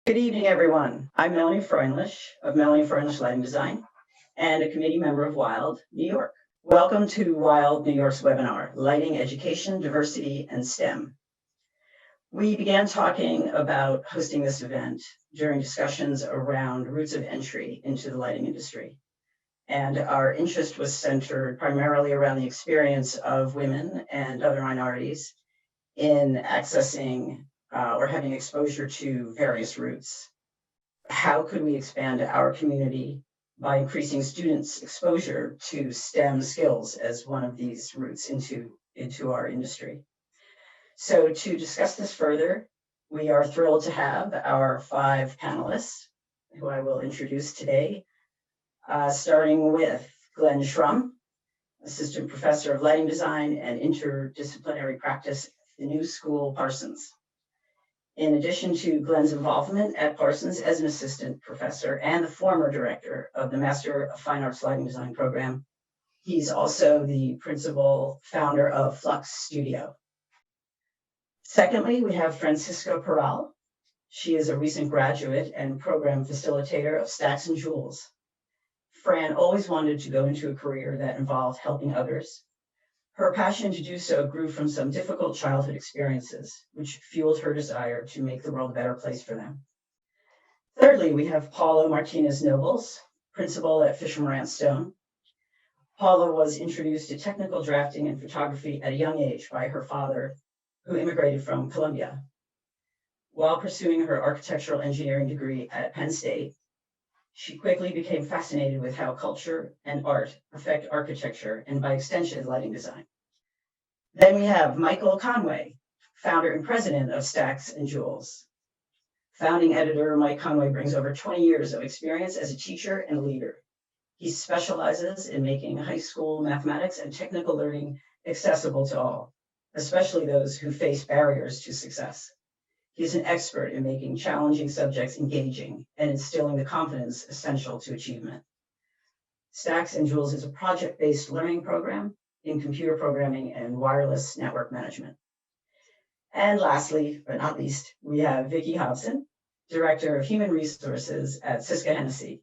Good evening, everyone. I'm Melanie Freundlich of Melanie Freundlich Lighting Design and a committee member of WILD New York. Welcome to WILD New York's webinar, Lighting Education, Diversity, and STEM. We began talking about hosting this event during discussions around routes of entry into the lighting industry. And our interest was centered primarily around the experience of women and other minorities in accessing or having exposure to various routes. How could we expand our community by increasing students' exposure to STEM skills as one of these routes into our industry? So to discuss this further, we are thrilled to have our 5 panelists, who I will introduce today, starting with Glenn Shrum, Assistant Professor of Lighting Design and Interdisciplinary Practice at the New School, Parsons. In addition to Glenn's involvement at Parsons as an assistant professor and the former director of the Master of Fine Arts Lighting Design program, he's also the principal founder of Flux Studio. Secondly, we have Francisca Peral. She is a recent graduate and program facilitator of Stacks Joules. Fran always wanted to go into a career that involved helping others. Her passion to do so grew from some difficult childhood experiences, which fueled her desire to make the world a better place for them. Thirdly, we have Paula Martinez-Nobles, principal at Fisher Marantz. Paula was introduced to technical drafting and photography at a young age by her father, who immigrated from Colombia. While pursuing her architectural engineering degree at Penn State, she quickly became fascinated with how culture and art affect architecture and, by extension, lighting design. Then we have Michael Conway, founder and president of Stacks Joules. Founding editor Mike Conway brings over 20 years of experience as a teacher and leader. He specializes in making high school mathematics and technical learning accessible to all, especially those who face barriers to success. He's an expert in making challenging subjects engaging and instilling the confidence essential to achievement. Stacks Joules is a project-based learning program in computer programming and wireless network management. And lastly, but not least, we have Vicki Hobson, Director of Human Resources at Syska Hennessy.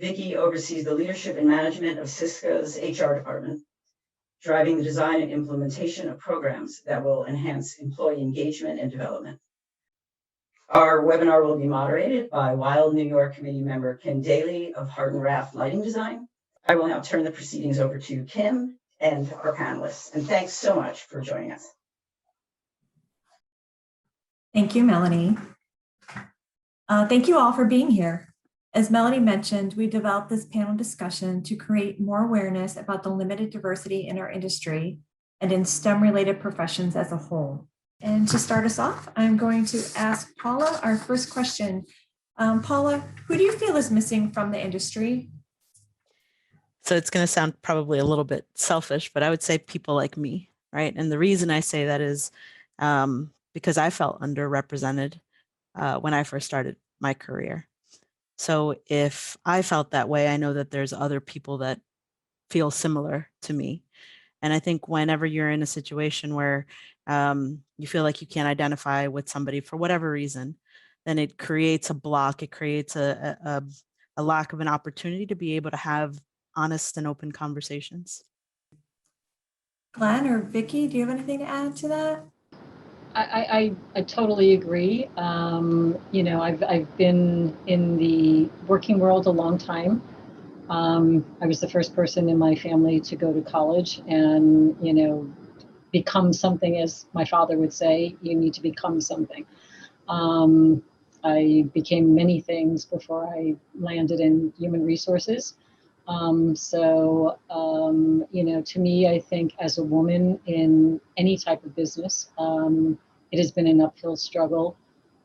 Vicki oversees the leadership and management of Syska's HR department, driving the design and implementation of programs that will enhance employee engagement and development. Our webinar will be moderated by WILD New York committee member Kim Daley of Hartranft Lighting Design. I will now turn the proceedings over to Kim and our panelists. And thanks so much for joining us. Thank you, Melanie. Thank you all for being here. As Melanie mentioned, we developed this panel discussion to create more awareness about the limited diversity in our industry and in STEM-related professions as a whole. And to start us off, I'm going to ask Paula our first question. Paula, who do you feel is missing from the industry? So it's going to sound probably a little bit selfish, but I would say people like me, right? And the reason I say that is because I felt underrepresented when I first started my career. So if I felt that way, I know that there's other people that feel similar to me. And I think whenever you're in a situation where you feel like you can't identify with somebody for whatever reason, then it creates a block. It creates a lack of an opportunity to be able to have honest and open conversations. Glenn or Vicki, do you have anything to add to that? I totally agree. You know, I've been in the working world a long time. I was the first person in my family to go to college and, you know, become something, as my father would say, you need to become something. I became many things before I landed in human resources. You know, to me, I think as a woman in any type of business, it has been an uphill struggle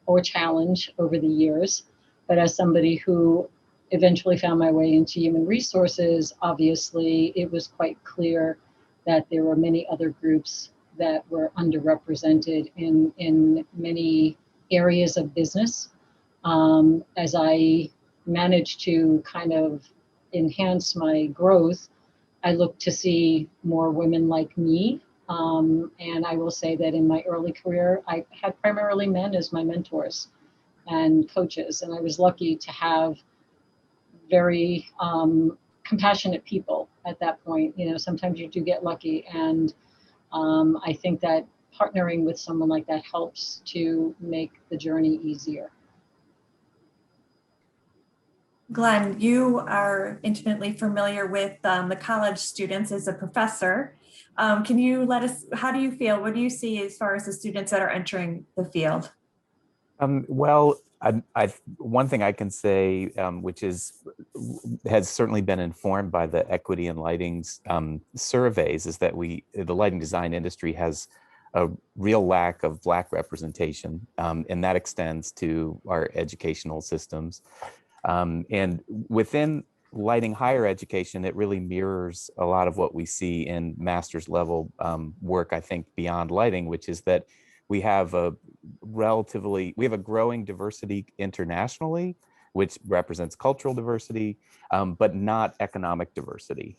or challenge over the years. But as somebody who eventually found my way into human resources, obviously it was quite clear that there were many other groups that were underrepresented in many areas of business. As I managed to kind of enhance my growth, I looked to see more women like me. And I will say that in my early career, I had primarily men as my mentors. and coaches. And I was lucky to have very compassionate people at that point. You know, sometimes you do get lucky. And I think that partnering with someone like that helps to make the journey easier. Glenn, you are intimately familiar with the college students as a professor. Can you let us, how do you feel? What do you see as far as the students that are entering the field? Well, one thing I can say, which has certainly been informed by the equity and lighting's surveys, is that the lighting design industry has a real lack of Black representation, and that extends to our educational systems. And within lighting higher education, it really mirrors a lot of what we see in master's level work, I think, beyond lighting, which is that we have a growing diversity internationally, which represents cultural diversity, but not economic diversity.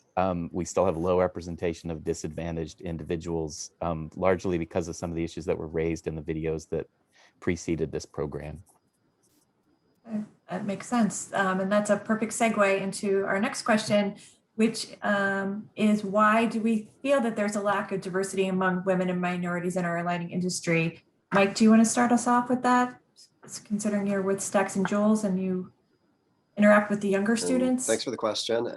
We still have low representation of disadvantaged individuals, largely because of some of the issues that were raised in the videos that preceded this program. That makes sense. And that's a perfect segue into our next question, which is why do we feel that there's a lack of diversity among women and minorities in our lighting industry? Mike, do you want to start us off with that? Considering you're with Stacks Joules and you interact with the younger students? Thanks for the question.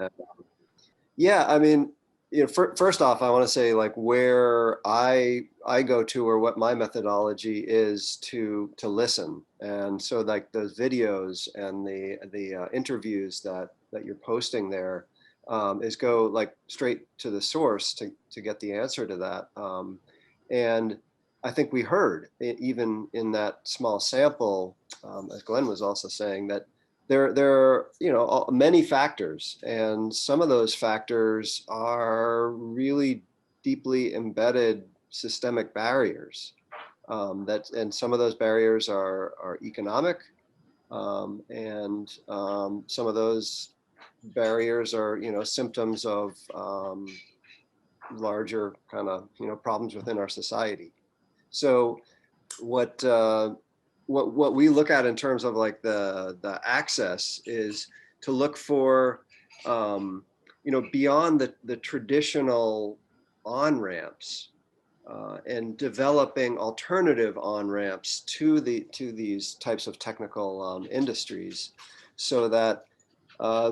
Yeah, I mean, you know, first off, I want to say like where I go to, or what my methodology is to listen. And so like those videos and the interviews that you're posting there is go like straight to the source to get the answer to that. And I think we heard even in that small sample, as Glenn was also saying, that there are, you know, many factors, and some of those factors are really deeply embedded systemic barriers. And some of those barriers are economic, and some of those barriers are, you know, symptoms of larger kind of, you know, problems within our society. So what we look at in terms of like the access is to look for, you know, beyond the traditional on-ramps and developing alternative on-ramps to these types of technical industries, so that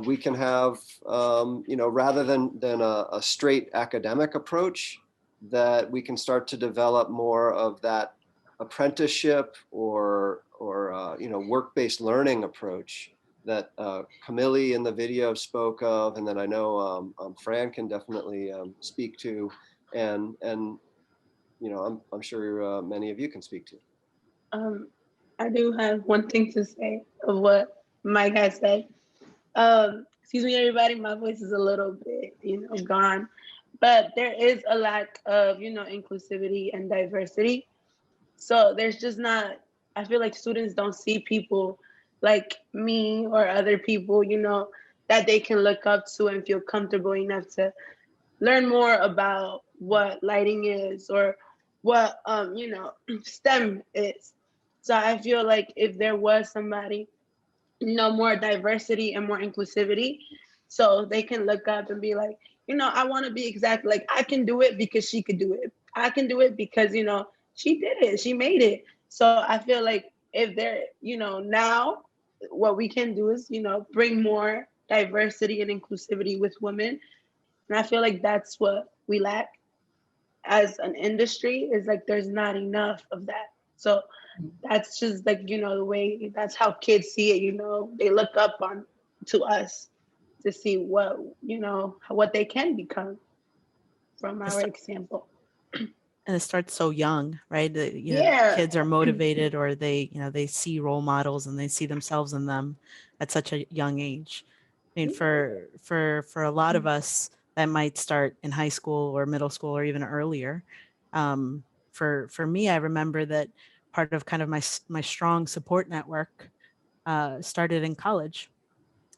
we can have, you know, rather than a straight academic approach, that we can start to develop more of that apprenticeship or you know, work-based learning approach that Camille in the video spoke of, and that I know Fran can definitely speak to, and you know, I'm sure many of you can speak to. I do have one thing to say of what Mike has said. Excuse me, everybody, my voice is a little bit, you know, gone, but there is a lack of, you know, inclusivity and diversity. So there's just not, I feel like students don't see people like me or other people, you know, that they can look up to and feel comfortable enough to learn more about what lighting is or what, you know, STEM is. So I feel like if there was somebody, you know, more diversity and more inclusivity, so they can look up and be like, you know, I want to be exactly like, I can do it because she could do it. I can do it because, you know, she did it, she made it. So I feel like if there, you know, now what we can do is, you know, bring more diversity and inclusivity with women. And I feel like that's what we lack as an industry, is like, there's not enough of that. So that's just like, you know, the way, that's how kids see it, you know, they look up on to us to see what, you know, what they can become from our example. And it starts so young, right? You know, kids are motivated, or they, you know, they see role models and they see themselves in them at such a young age. I mean, for a lot of us, that might start in high school or middle school or even earlier. For me, I remember that part of kind of my strong support network started in college.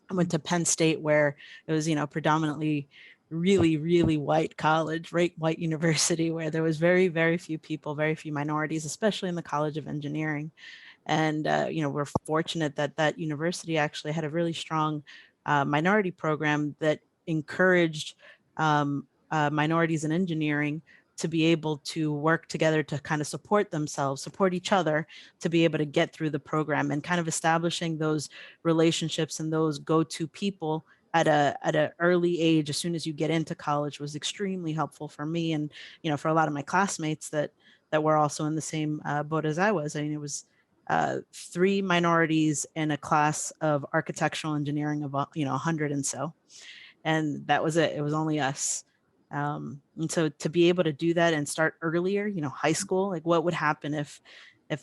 I went to Penn State, where it was, you know, predominantly really white college, right? White university, where there was very few people, very few minorities, especially in the College of Engineering. And, we're fortunate that that university actually had a really strong minority program that encouraged minorities in engineering to be able to work together to kind of support themselves, support each other, to be able to get through the program, and kind of establishing those relationships and those go-to people at an early age, as soon as you get into college, was extremely helpful for me. And, for a lot of my classmates that were also in the same boat as I was. I mean, it was 3 minorities in a class of architectural engineering of 100 and so, and that was it. It was only us. And so to be able to do that and start earlier, high school, like what would happen if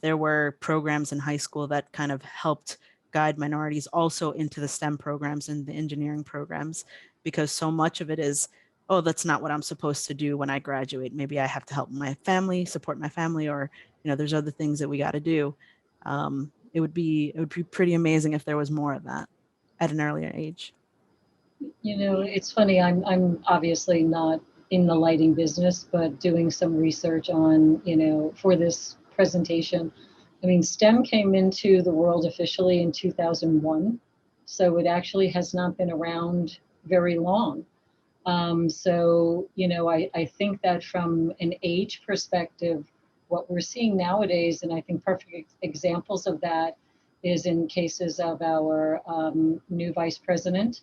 there were programs in high school that kind of helped guide minorities also into the STEM programs and the engineering programs, because so much of it is, oh, that's not what I'm supposed to do when I graduate. Maybe I have to help my family, support my family, or, there's other things that we got to do. It would be pretty amazing if there was more of that at an earlier age. It's funny, I'm obviously not in the lighting business, but doing some research on, for this presentation. I mean, STEM came into the world officially in 2001, so it actually has not been around very long. So, I think that from an age perspective, what we're seeing nowadays, and I think perfect examples of that is in cases of our new vice president,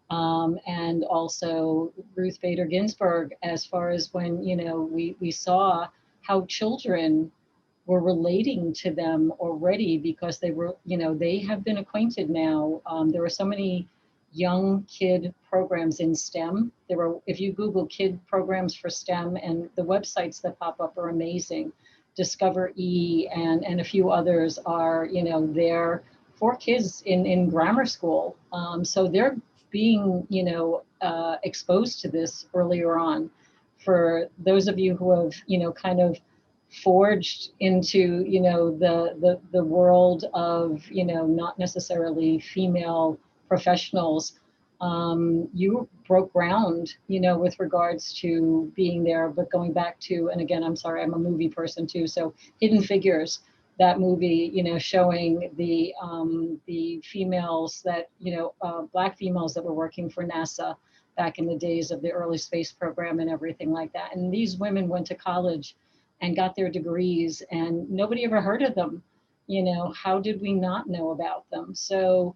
and also Ruth Bader Ginsburg, as far as when, we saw how children were relating to them already, because they were, they have been acquainted now. There were so many young kid programs in STEM. There were, if you Google kid programs for STEM, and the websites that pop up are amazing. Discover E and a few others are, they're for kids in grammar school. So they're being, exposed to this earlier on. For those of you who have, kind of forged into, the world of, not necessarily female professionals, you broke ground, with regards to being there. But going back to, and again, I'm sorry, I'm a movie person too. So Hidden Figures, that movie, showing the females that, Black females that were working for NASA back in the days of the early space program and everything like that. And these women went to college and got their degrees, and nobody ever heard of them. How did we not know about them? So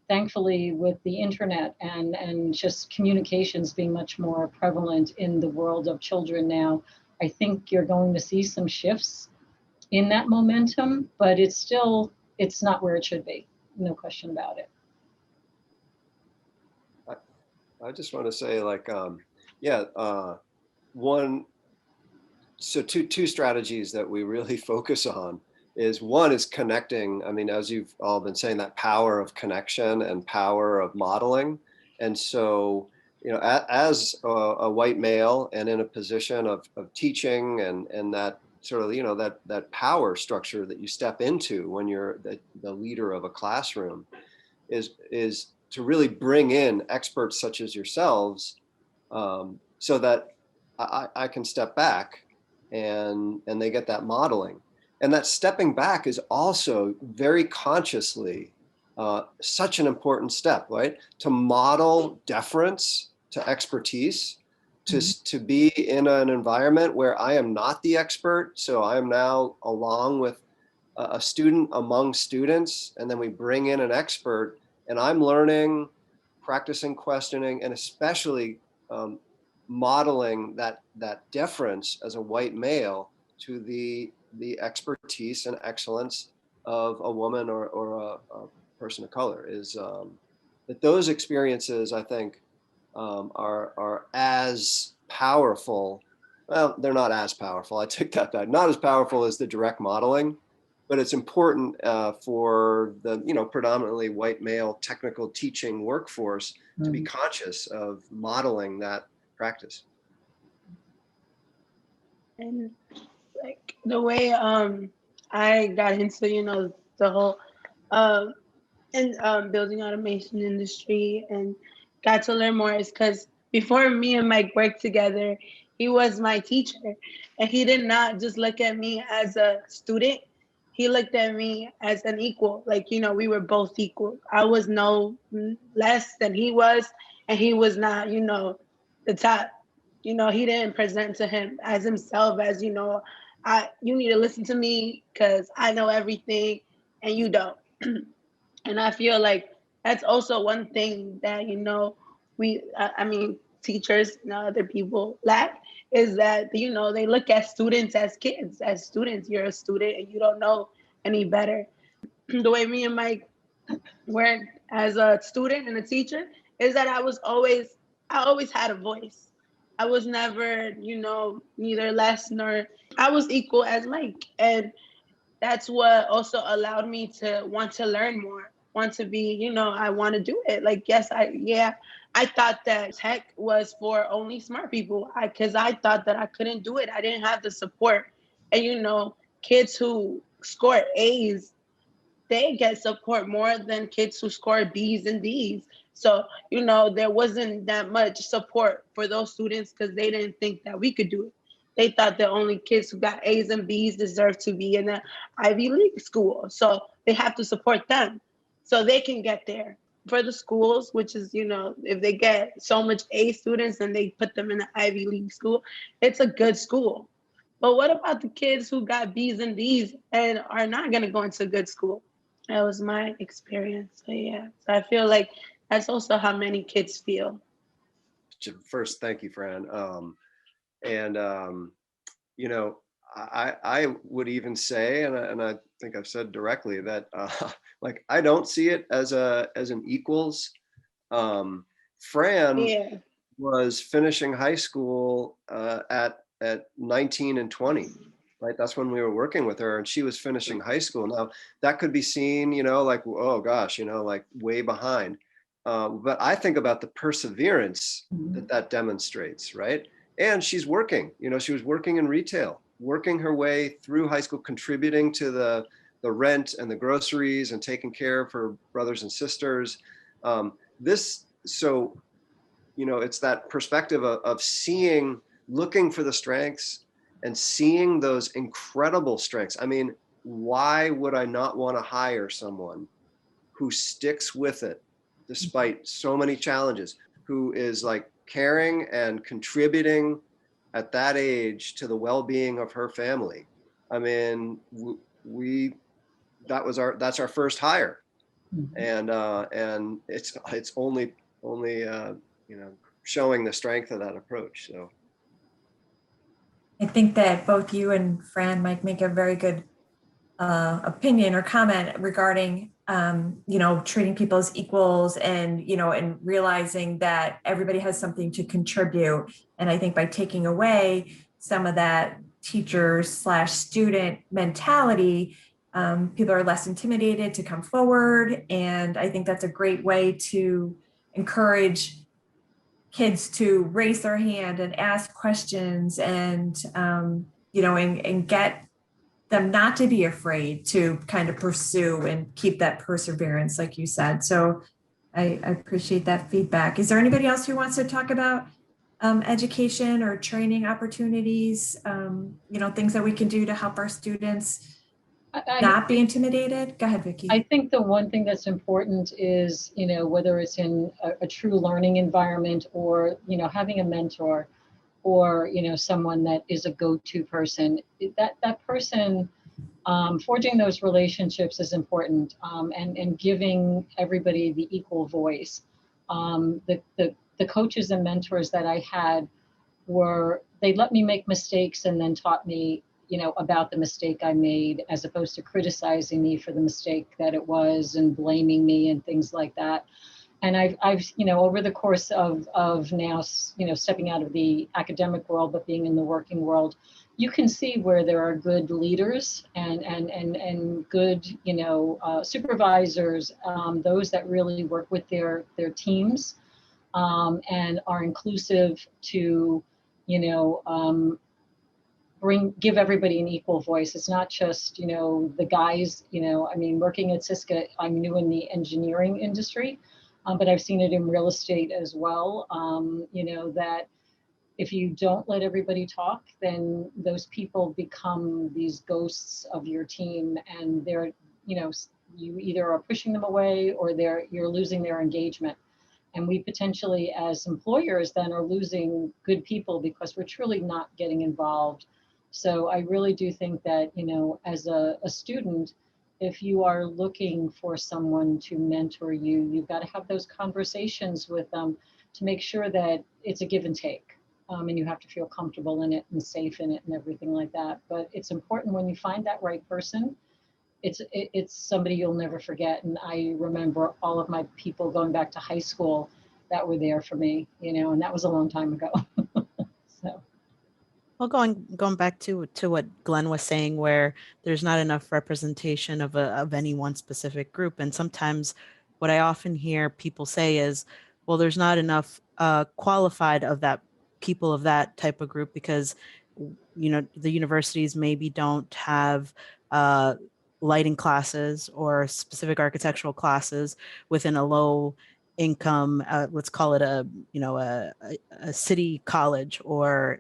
thankfully, with the internet and just communications being much more prevalent in the world of children now, I think you're going to see some shifts in that momentum, but it's not where it should be. No question about it. I just want to say, like, two strategies that we really focus on is, one is connecting. I mean, as you've all been saying, that power of connection and power of modeling. And so, as a white male and in a position of teaching and that sort of, that power structure that you step into when you're the leader of a classroom is to really bring in experts such as yourselves, so that I can step back and they get that modeling. And that stepping back is also very consciously such an important step, right? To model deference to expertise, to be in an environment where I am not the expert. So I am now along with a student among students, and then we bring in an expert, and I'm learning, practicing questioning, and especially modeling that deference as a white male to the expertise and excellence of a woman or a person of color. Is that those experiences, I think, are as powerful. Well, they're not as powerful. I take that back. Not as powerful as the direct modeling, but it's important for the predominantly white male technical teaching workforce to be conscious of modeling that practice. And like the way I got into the whole building automation industry and got to learn more is because before me and Mike worked together, he was my teacher, and he did not just look at me as a student. he looked at me as an equal. Like, you know, we were both equal. I was no less than he was, and he was not, you know, the top. You know, he didn't present to him as himself as, you know, you need to listen to me because I know everything and you don't. And I feel like that's also one thing that, you know, I mean, teachers and other people lack, is that, you know, they look at students as kids, as students. You're a student and you don't know any better. The way me and Mike were as a student and a teacher is that I always had a voice. I was never, you know, neither less nor, I was equal as Mike. And that's what also allowed me to want to learn more, want to be, you know, I want to do it. Like, yes, I thought that tech was for only smart people, because I thought that I couldn't do it. I didn't have the support. And, you know, kids who score A's, they get support more than kids who score B's and D's. So, you know, there wasn't that much support for those students because they didn't think that we could do it. They thought that only kids who got A's and B's deserve to be in the Ivy League school. So they have to support them so they can get there. For the schools, which is, you know, if they get so much A students and they put them in the Ivy League school, it's a good school. But what about the kids who got B's and D's and are not going to go into a good school? That was my experience. So yeah, so I feel like that's also how many kids feel. First, thank you, Fran. You know, I would even say, and I think I've said directly that, like, I don't see it as an equals. Fran was finishing high school at 19 and 20. Right, that's when we were working with her, and she was finishing high school. Now that could be seen, you know, like, oh gosh, you know, like way behind. But I think about the perseverance that demonstrates, right? And she's working, you know, she was working in retail, working her way through high school, contributing to the rent and the groceries and taking care of her brothers and sisters. So, you know, it's that perspective of seeing, looking for the strengths and seeing those incredible strengths. I mean, why would I not want to hire someone who sticks with it despite so many challenges, who is like caring and contributing at that age to the well-being of her family? I mean, that's our first hire, and it's only you know, showing the strength of that approach. So I think that both you and Fran might make a very good opinion or comment regarding, you know, treating people as equals and, you know, and realizing that everybody has something to contribute. And I think by taking away some of that teacher/student mentality, people are less intimidated to come forward. And I think that's a great way to encourage kids to raise their hand and ask questions and, you know, and get them not to be afraid to kind of pursue and keep that perseverance, like you said. So I appreciate that feedback. Is there anybody else who wants to talk about education or training opportunities, you know, things that we can do to help our students not be intimidated? Go ahead, Vicki. I think the one thing that's important is, you know, whether it's in a true learning environment or, you know, having a mentor or, you know, someone that is a go-to person, that person, forging those relationships is important, and giving everybody the equal voice. The coaches and mentors that I had they let me make mistakes and then taught me, you know, about the mistake I made, as opposed to criticizing me for the mistake that it was and blaming me and things like that. And I've, you know, over the course of now, you know, stepping out of the academic world, but being in the working world, you can see where there are good leaders and good, you know, supervisors, those that really work with their teams, and are inclusive to, you know, give everybody an equal voice. It's not just, you know, the guys, you know, I mean, working at Syska, I'm new in the engineering industry, but I've seen it in real estate as well. You know, that if you don't let everybody talk, then those people become these ghosts of your team, and they're, you know, you either are pushing them away or you're losing their engagement. And we potentially, as employers, then are losing good people because we're truly not getting involved. So I really do think that, you know, as a student, if you are looking for someone to mentor you, you've got to have those conversations with them to make sure that it's a give and take. And you have to feel comfortable in it and safe in it and everything like that. But it's important when you find that right person, it's somebody you'll never forget. And I remember all of my people going back to high school that were there for me, you know, and that was a long time ago. So. Well, going back to what Glenn was saying, where there's not enough representation of any one specific group. And sometimes what I often hear people say is, well, there's not enough qualified of that people of that type of group because, you know, the universities maybe don't have lighting classes or specific architectural classes within a low income, let's call it a, you know, a city college, or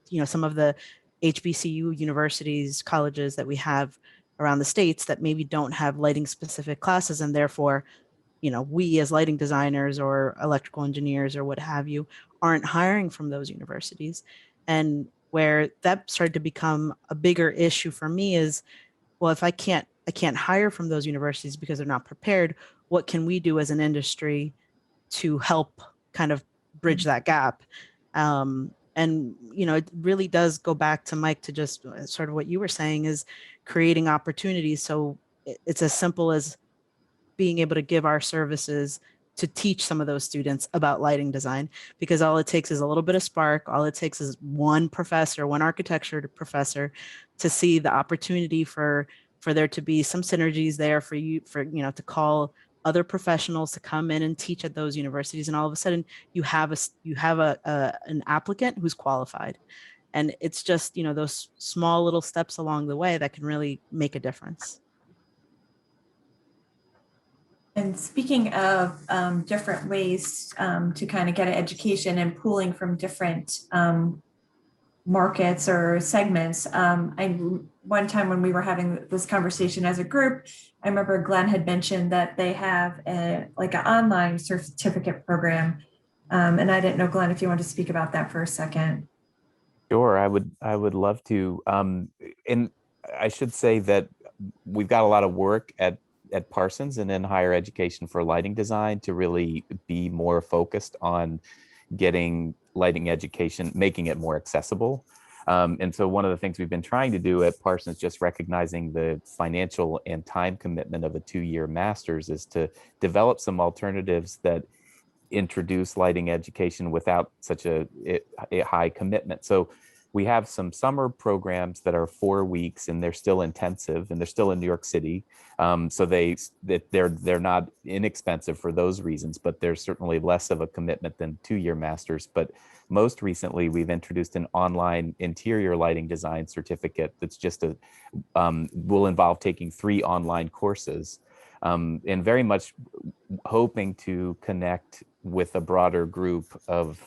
you know, some of the HBCU universities, colleges that we have around the states that maybe don't have lighting specific classes, and therefore, you know, we as lighting designers or electrical engineers or what have you aren't hiring from those universities. And where that started to become a bigger issue for me is, well, if I can't hire from those universities because they're not prepared, what can we do as an industry to help kind of bridge that gap? And, you know, it really does go back to Mike, to just sort of what you were saying, is creating opportunities. So it's as simple as being able to give our services to teach some of those students about lighting design, because all it takes is a little bit of spark. All it takes is one professor, one architecture professor, to see the opportunity for there to be some synergies there for you, to call other professionals to come in and teach at those universities. And all of a sudden you have an applicant who's qualified. And it's just, you know, those small little steps along the way that can really make a difference. And speaking of different ways to kind of get an education and pooling from different markets or segments, one time when we were having this conversation as a group, I remember Glenn had mentioned that they have like an online certificate program. And I didn't know, Glenn, if you want to speak about that for a second. Sure, I would love to. And I should say that we've got a lot of work at Parsons and in higher education for lighting design to really be more focused on getting lighting education, making it more accessible. And so one of the things we've been trying to do at Parsons, just recognizing the financial and time commitment of a 2-year master's, is to develop some alternatives that introduce lighting education without such a high commitment. So we have some summer programs that are 4 weeks, and they're still intensive, and they're still in New York City. So they're not inexpensive for those reasons, but there's certainly less of a commitment than 2-year masters. But most recently, we've introduced an online interior lighting design certificate that's just will involve taking 3 online courses, and very much hoping to connect with a broader group of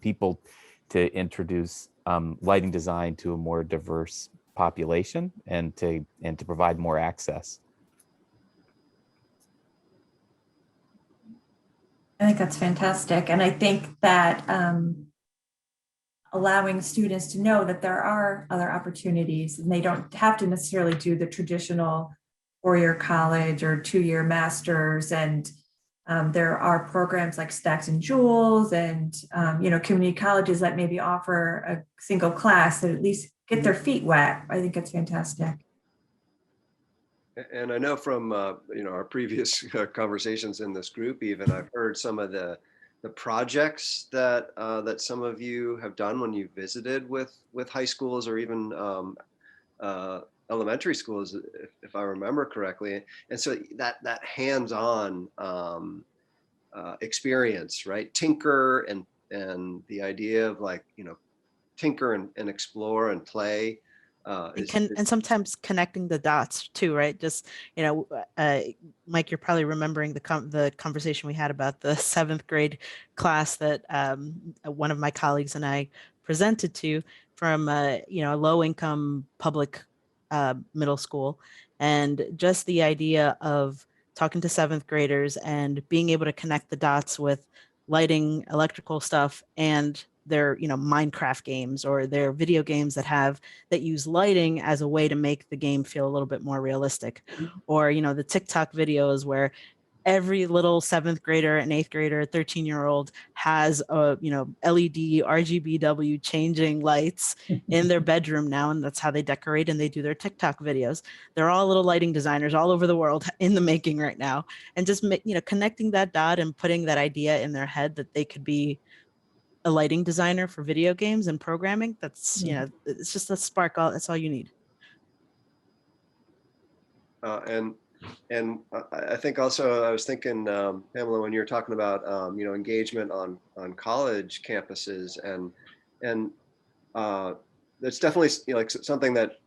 people to introduce lighting design to a more diverse population and to provide more access. I think that's fantastic. And I think that allowing students to know that there are other opportunities, and they don't have to necessarily do the traditional 4-year college or 2-year masters. And there are programs like Stacks Joules and community colleges that maybe offer a single class that at least get their feet wet. I think it's fantastic. And I know from our previous conversations in this group, even I've heard some of the projects that some of you have done when you visited with high schools or even elementary schools, if I remember correctly. And so that hands-on experience, right? Tinker and the idea of tinker and explore and play. And sometimes connecting the dots too, right? Just, Mike, you're probably remembering the conversation we had about the 7th grade class that one of my colleagues and I presented to from a low income public middle school, and just the idea of talking to 7th graders and being able to connect the dots with lighting, electrical stuff, and their Minecraft games or their video games that use lighting as a way to make the game feel a little bit more realistic. Or the TikTok videos where every little 7th grader and 8th grader, 13-year-old has a LED RGBW changing lights in their bedroom now, and that's how they decorate and they do their TikTok videos. They're all little lighting designers all over the world in the making right now, and just connecting that dot and putting that idea in their head that they could be a lighting designer for video games and programming. That's it's just a spark. That's all you need. And I think also I was thinking, Pamela, when you were talking about engagement on college campuses, and that's definitely like something that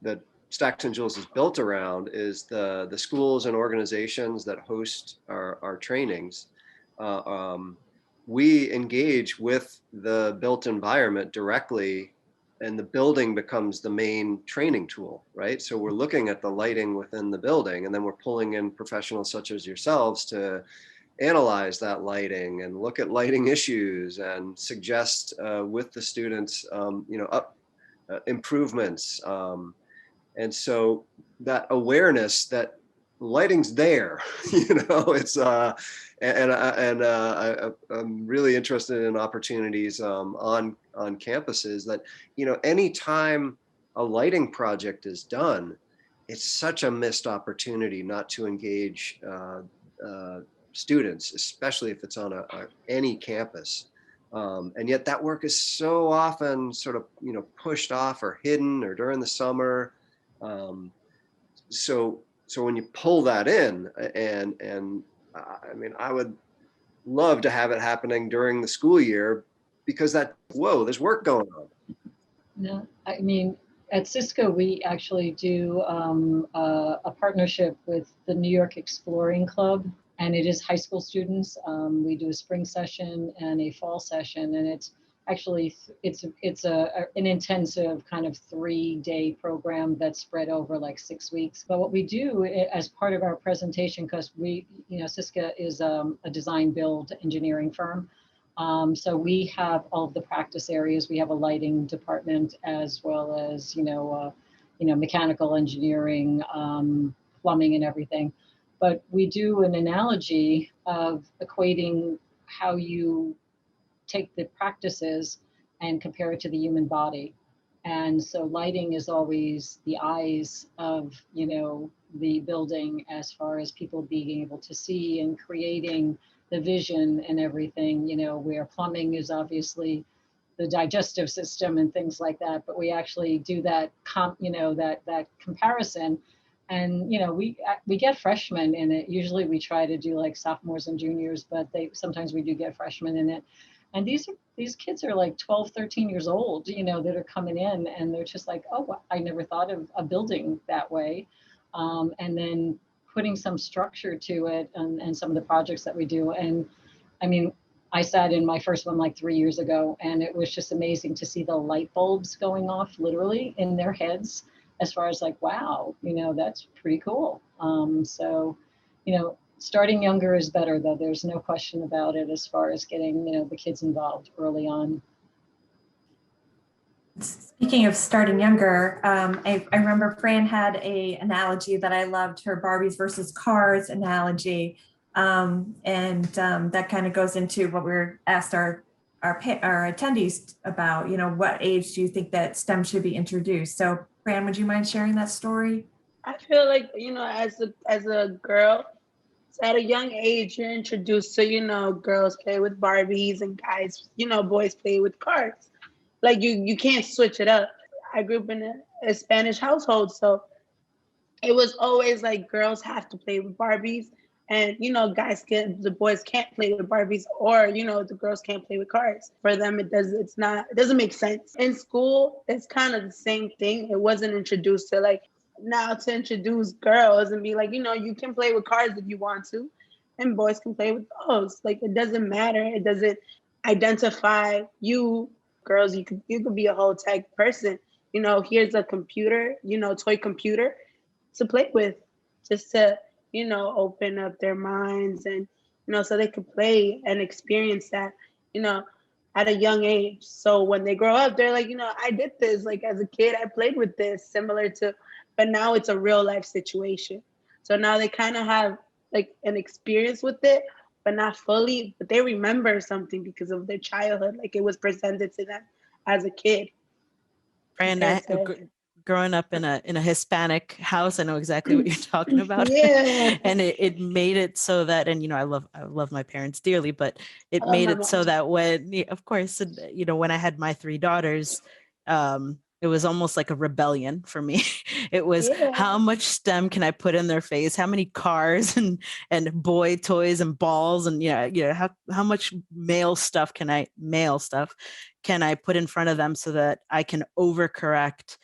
Stacks and Joules is built around, is the schools and organizations that host our trainings. We engage with the built environment directly, and the building becomes the main training tool, right? So we're looking at the lighting within the building, and then we're pulling in professionals such as yourselves to analyze that lighting and look at lighting issues and suggest with the students, improvements. And so that awareness that lighting's there, it's I'm really interested in opportunities on campuses that, anytime a lighting project is done, it's such a missed opportunity not to engage students, especially if it's on any campus. And yet that work is so often sort of, pushed off or hidden or during the summer. So when you pull that in, and I mean, I would love to have it happening during the school year, because there's work going on. No, I mean, at Syska, we actually do a partnership with the New York Exploring Club, and it is high school students. We do a spring session and a fall session, and it's actually it's an intensive kind of 3-day program that's spread over like 6 weeks. But what we do as part of our presentation, because Syska is a design build engineering firm. So we have all of the practice areas. We have a lighting department, as well as, mechanical engineering, plumbing and everything. But we do an analogy of equating how you take the practices and compare it to the human body. And so lighting is always the eyes of, the building, as far as people being able to see and creating the vision and everything, where plumbing is obviously the digestive system and things like that. But we actually do that, that comparison. And, we get freshmen in it. Usually we try to do like sophomores and juniors, but sometimes we do get freshmen in it. And these kids are like 12, 13 years old, that are coming in, and they're just like, oh, I never thought of a building that way. And then putting some structure to it, and some of the projects that we do. And I mean, I sat in my first one like 3 years ago, and it was just amazing to see the light bulbs going off literally in their heads, as far as like, wow, that's pretty cool. So, starting younger is better, though. There's no question about it, as far as getting, the kids involved early on. Speaking of starting younger, I remember Fran had an analogy that I loved, her Barbies versus cars analogy. And that kind of goes into what we're asked our attendees about, what age do you think that STEM should be introduced? So Fran, would you mind sharing that story? I feel like, as a girl, at a young age, you're introduced to, girls play with Barbies and guys, boys play with cars. Like you can't switch it up. I grew up in a Spanish household, so it was always like girls have to play with Barbies, And, you know, the boys can't play with Barbies, or, you know, the girls can't play with cars. For them, it doesn't make sense. In school, it's kind of the same thing. It wasn't introduced to, like, now to introduce girls and be like, you know, you can play with cars if you want to, and boys can play with those. Like, it doesn't matter. It doesn't identify you. Girls, you could be a whole tech person. You know, here's a computer, you know, toy computer to play with, just to, you know, open up their minds, and, you know, so they could play and experience that, you know, at a young age. So when they grow up, they're like, you know, I did this, like, as a kid, I played with this, similar to, but now it's a real life situation. So now they kind of have like an experience with it, but not fully, but they remember something because of their childhood, like it was presented to them as a kid. And growing up in a Hispanic house, I know exactly what you're talking about. Yeah. And it made it so that, and, you know, I love my parents dearly, but it made it so that when, of course, you know, when I had my 3 daughters, it was almost like a rebellion for me. It was, how much STEM can I put in their face? How many cars and boy toys and balls, and, you know, how much male stuff can I put in front of them so that I can overcorrect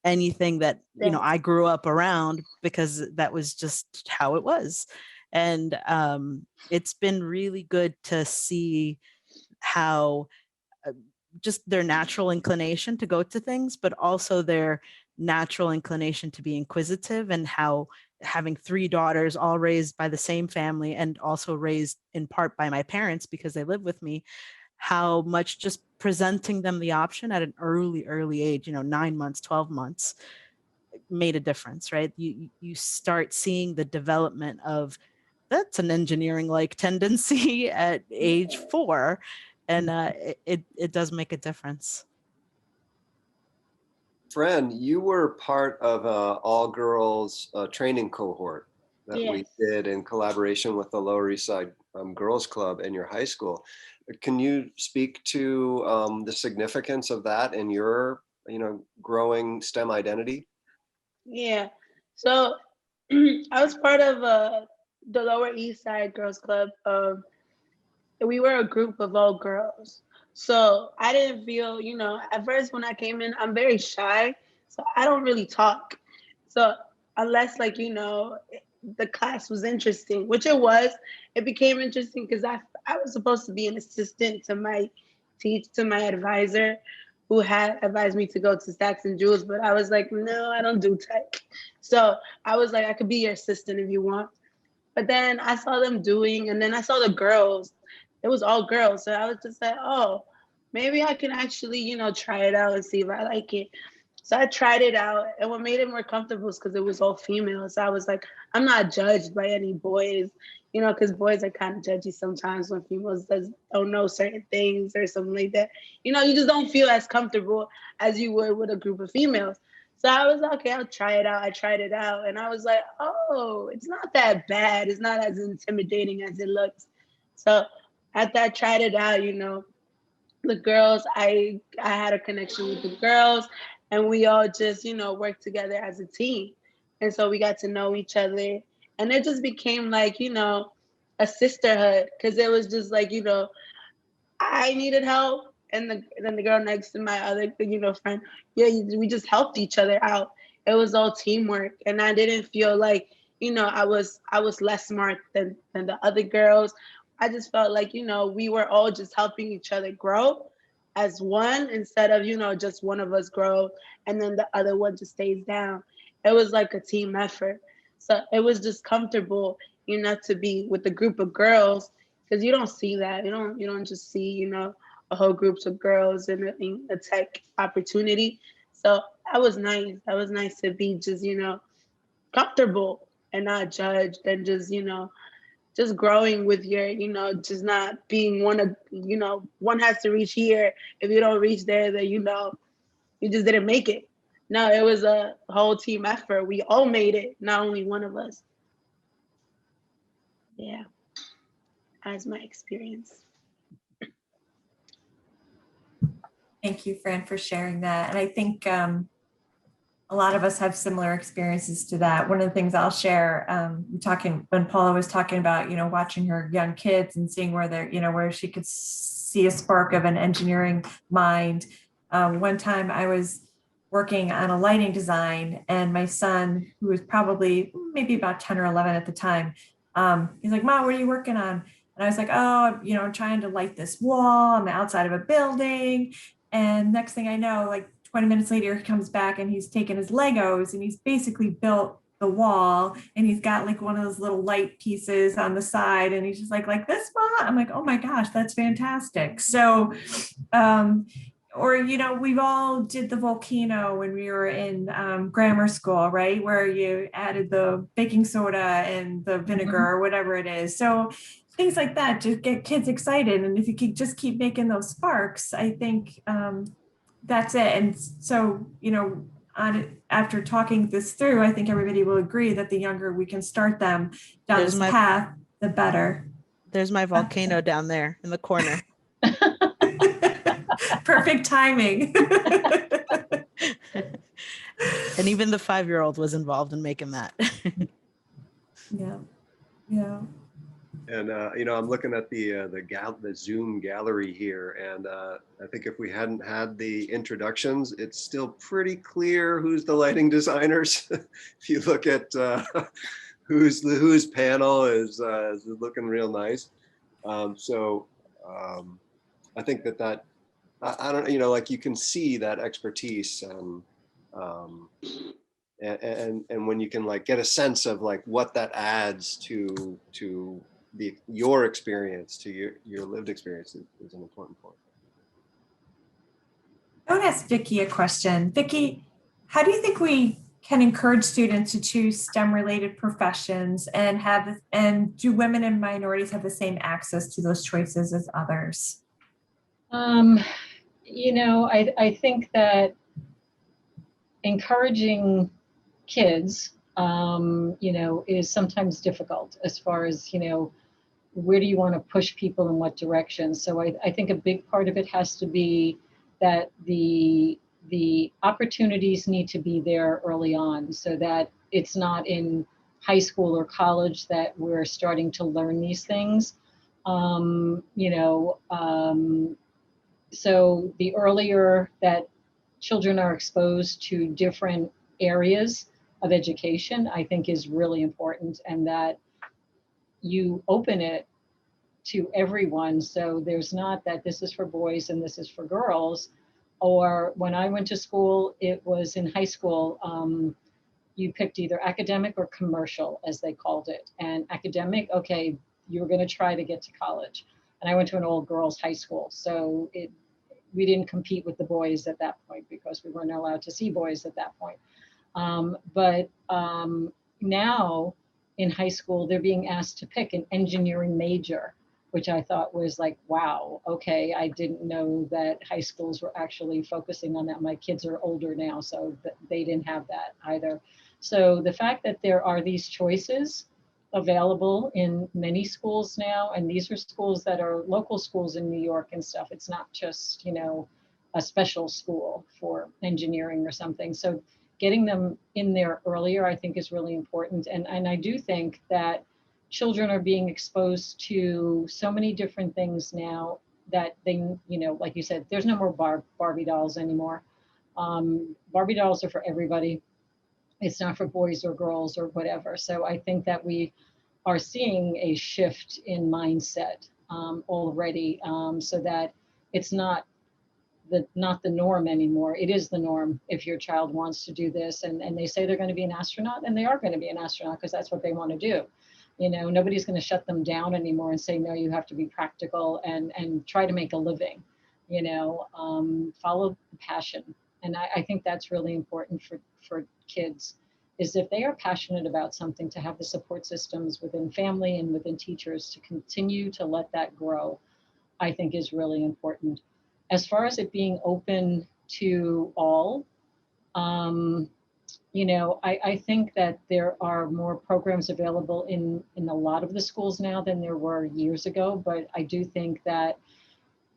anything that, you know, I grew up around, because that was just how it was. And it's been really good to see how just their natural inclination to go to things, but also their natural inclination to be inquisitive, and how having 3 daughters, all raised by the same family and also raised in part by my parents because they live with me, how much just presenting them the option at an early age, you know, 9 months, 12 months, made a difference, right? You start seeing the development of, that's an engineering-like tendency at age 4. And it does make a difference. Fran, you were part of an all-girls training cohort that we did in collaboration with the Lower East Side Girls Club in your high school. Can you speak to the significance of that in your, you know, growing STEM identity? Yeah. So I was part of the Lower East Side Girls Club. We were a group of all girls. So I didn't feel, you know, at first when I came in, I'm very shy. So I don't really talk. So unless, like, you know, the class was interesting, which it was, it became interesting because I was supposed to be an assistant to my advisor, who had advised me to go to Stacks Joules, but I was like, no, I don't do tech. So I was like, I could be your assistant if you want. But then I saw them doing, and then I saw the girls. It was all girls. So I was just like, oh, maybe I can actually, you know, try it out and see if I like it. So I tried it out, and what made it more comfortable was because it was all females. So I was like, I'm not judged by any boys, you know, because boys are kind of judgy sometimes when females don't know certain things or something like that. You know, you just don't feel as comfortable as you would with a group of females. So I was like, okay, I'll try it out. I tried it out, and I was like, oh, it's not that bad. It's not as intimidating as it looks. So after I tried it out, you know, the girls, I had a connection with the girls, and we all just, you know, worked together as a team. And so we got to know each other, and it just became like, you know, a sisterhood, because it was just like, you know, I needed help, and then the girl next to my other, you know, friend, we just helped each other out. It was all teamwork, and I didn't feel like, you know, I was less smart than the other girls. I just felt like, you know, we were all just helping each other grow as one, instead of, you know, just one of us grow and then the other one just stays down. It was like a team effort. So it was just comfortable, you know, to be with a group of girls, because you don't see that. You don't just see, you know, a whole groups of girls in a tech opportunity. So that was nice. That was nice to be just, you know, comfortable and not judged, and just, you know, just growing with your, you know, just not being one of, you know, one has to reach here. If you don't reach there, then, you know, you just didn't make it. No, it was a whole team effort. We all made it, not only one of us. Yeah, that's my experience. Thank you, Fran, for sharing that. And I think a lot of us have similar experiences to that. One of the things I'll share, when Paula was talking about, watching her young kids and seeing where they're, where she could see a spark of an engineering mind. One time I was working on a lighting design, and my son, who was probably maybe about 10 or 11 at the time, he's like, "Mom, what are you working on?" And I was like, "Oh, I'm trying to light this wall on the outside of a building." And next thing I know, like 20 minutes later, he comes back and he's taken his Legos and he's basically built the wall, and he's got like one of those little light pieces on the side, and he's just like this, Mom? I'm like, "Oh my gosh, that's fantastic." So, or, we've all did the volcano when we were in grammar school, right? Where you added the baking soda and the vinegar or whatever it is. So things like that just get kids excited. And if you could just keep making those sparks, I think that's it. And so, after talking this through, I think everybody will agree that the younger we can start them down this path, the better. There's my volcano down there in the corner. Perfect timing. And even the 5-year-old was involved in making that. Yeah. And I'm looking at the Zoom gallery here, and I think if we hadn't had the introductions, it's still pretty clear who's the lighting designers. If you look at whose panel is looking real nice. So I think that I don't, like you can see that expertise and when you can like get a sense of like what that adds to your experience, to your lived experience is an important point. I want to ask Vicki a question. Vicki, how do you think we can encourage students to choose STEM related professions, and do women and minorities have the same access to those choices as others? I think that encouraging kids, is sometimes difficult as far as, where do you want to push people in what direction? So I think a big part of it has to be that the opportunities need to be there early on, so that it's not in high school or college that we're starting to learn these things. So the earlier that children are exposed to different areas of education, I think is really important, and that you open it to everyone. So there's not that this is for boys and this is for girls. Or when I went to school, it was in high school, you picked either academic or commercial, as they called it. And academic, okay, you were going to try to get to college. And I went to an all girls high school. So we didn't compete with the boys at that point because we weren't allowed to see boys at that point. But now in high school, they're being asked to pick an engineering major, which I thought was like, wow, okay, I didn't know that high schools were actually focusing on that. My kids are older now, so they didn't have that either. So the fact that there are these choices available in many schools now, and these are schools that are local schools in New York and stuff. It's not just, a special school for engineering or something. So getting them in there earlier, I think, is really important. And I do think that children are being exposed to so many different things now that they, like you said, there's no more Barbie dolls anymore. Barbie dolls are for everybody. It's not for boys or girls or whatever. So I think that we are seeing a shift in mindset already, so that it's not the norm anymore. It is the norm if your child wants to do this, and they say they're going to be an astronaut, and they are going to be an astronaut because that's what they want to do. Nobody's going to shut them down anymore and say, no, you have to be practical and try to make a living. Follow the passion. And I think that's really important for kids, is if they are passionate about something, to have the support systems within family and within teachers to continue to let that grow, I think is really important. As far as it being open to all, I think that there are more programs available in a lot of the schools now than there were years ago. But I do think that,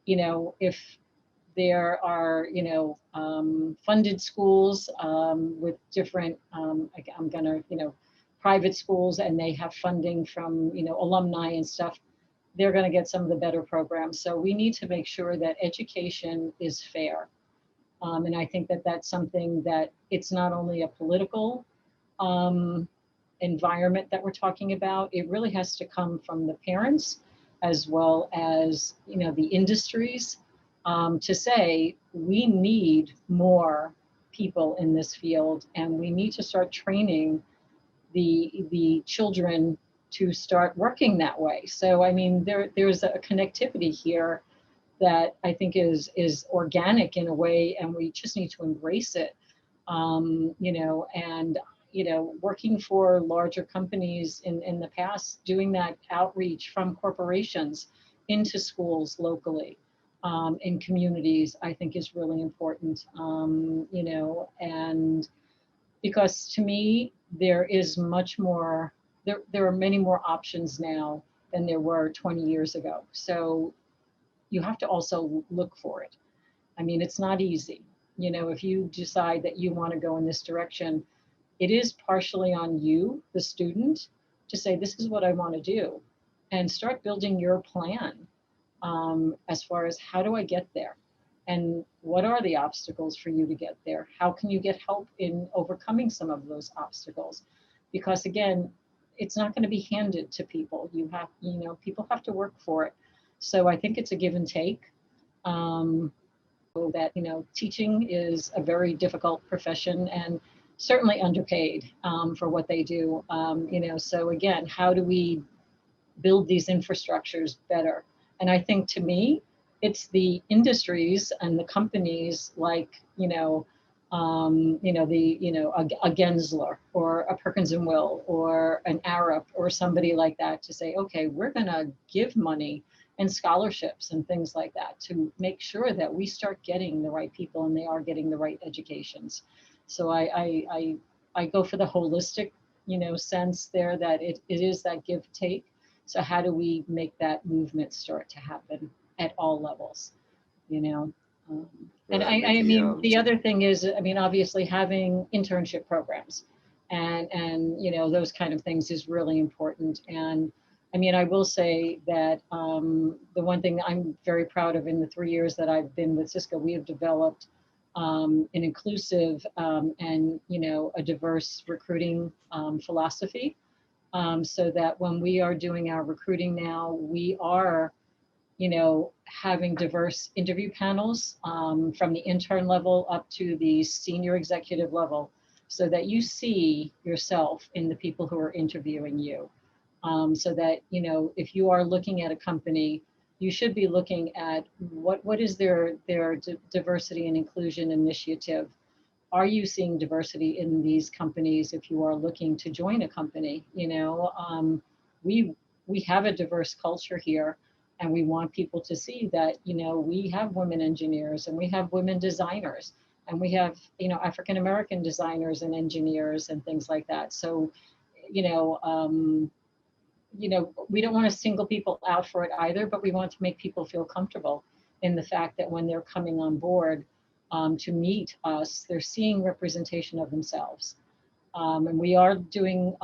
if there are, funded schools with different, I'm gonna, private schools, and they have funding from, alumni and stuff. They're gonna get some of the better programs. So we need to make sure that education is fair. And I think that that's something that it's not only a political environment that we're talking about, it really has to come from the parents as well as, the industries, to say we need more people in this field, and we need to start training the children to start working that way. So I mean, there's a connectivity here that I think is organic in a way, and we just need to embrace it. And working for larger companies in the past, doing that outreach from corporations into schools locally, in communities, I think is really important. And because to me, there is much more, there are many more options now than there were 20 years ago. So you have to also look for it. I mean, it's not easy. If you decide that you want to go in this direction, it is partially on you, the student, to say, this is what I want to do, and start building your plan as far as how do I get there? And what are the obstacles for you to get there? How can you get help in overcoming some of those obstacles? Because again, it's not going to be handed to people. You have, people have to work for it. So I think it's a give and take. That, teaching is a very difficult profession and certainly underpaid for what they do. So again, how do we build these infrastructures better? And I think, to me, it's the industries and the companies like, a Gensler or a Perkins and Will or an Arup or somebody like that to say, okay, we're going to give money and scholarships and things like that to make sure that we start getting the right people and they are getting the right educations. So I go for the holistic, sense there, that it is that give take. So how do we make that movement start to happen at all levels, And I mean, the other thing is, I mean, obviously having internship programs and those kind of things is really important. And I mean, I will say that the one thing I'm very proud of in the 3 years that I've been with Syska, we have developed an inclusive and, a diverse recruiting philosophy, so that when we are doing our recruiting now, we are, having diverse interview panels from the intern level up to the senior executive level, so that you see yourself in the people who are interviewing you. So that, if you are looking at a company, you should be looking at what is their diversity and inclusion initiative. Are you seeing diversity in these companies if you are looking to join a company? We have a diverse culture here, and we want people to see that, we have women engineers and we have women designers, and we have, African-American designers and engineers and things like that. So, we don't want to single people out for it either, but we want to make people feel comfortable in the fact that when they're coming on board to meet us, they're seeing representation of themselves. And we are doing,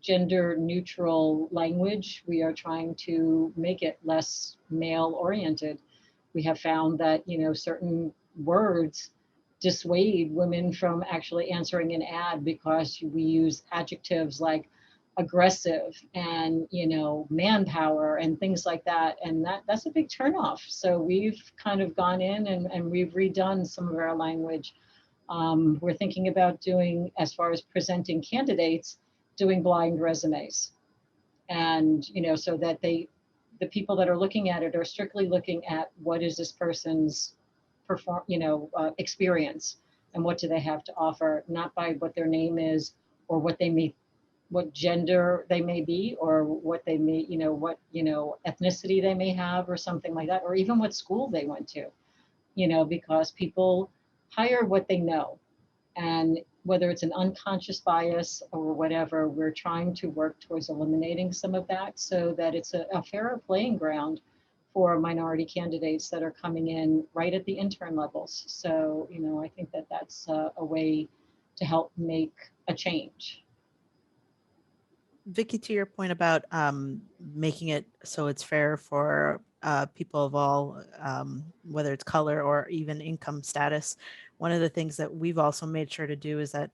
gender neutral language. We are trying to make it less male oriented. We have found that, certain words dissuade women from actually answering an ad because we use adjectives like aggressive and, manpower and things like that. And that's a big turnoff. So we've kind of gone in and we've redone some of our language. We're thinking about doing, as far as presenting candidates, doing blind resumes. And, so that the people that are looking at it are strictly looking at what is this person's experience and what do they have to offer, not by what their name is or what gender they may be, or what they may, ethnicity they may have or something like that, or even what school they went to, because people hire what they know. And whether it's an unconscious bias or whatever, we're trying to work towards eliminating some of that so that it's a fairer playing ground for minority candidates that are coming in right at the intern levels. So, you know, I think that that's a way to help make a change. Vicki, to your point about making it so it's fair for people of all, whether it's color or even income status, one of the things that we've also made sure to do is that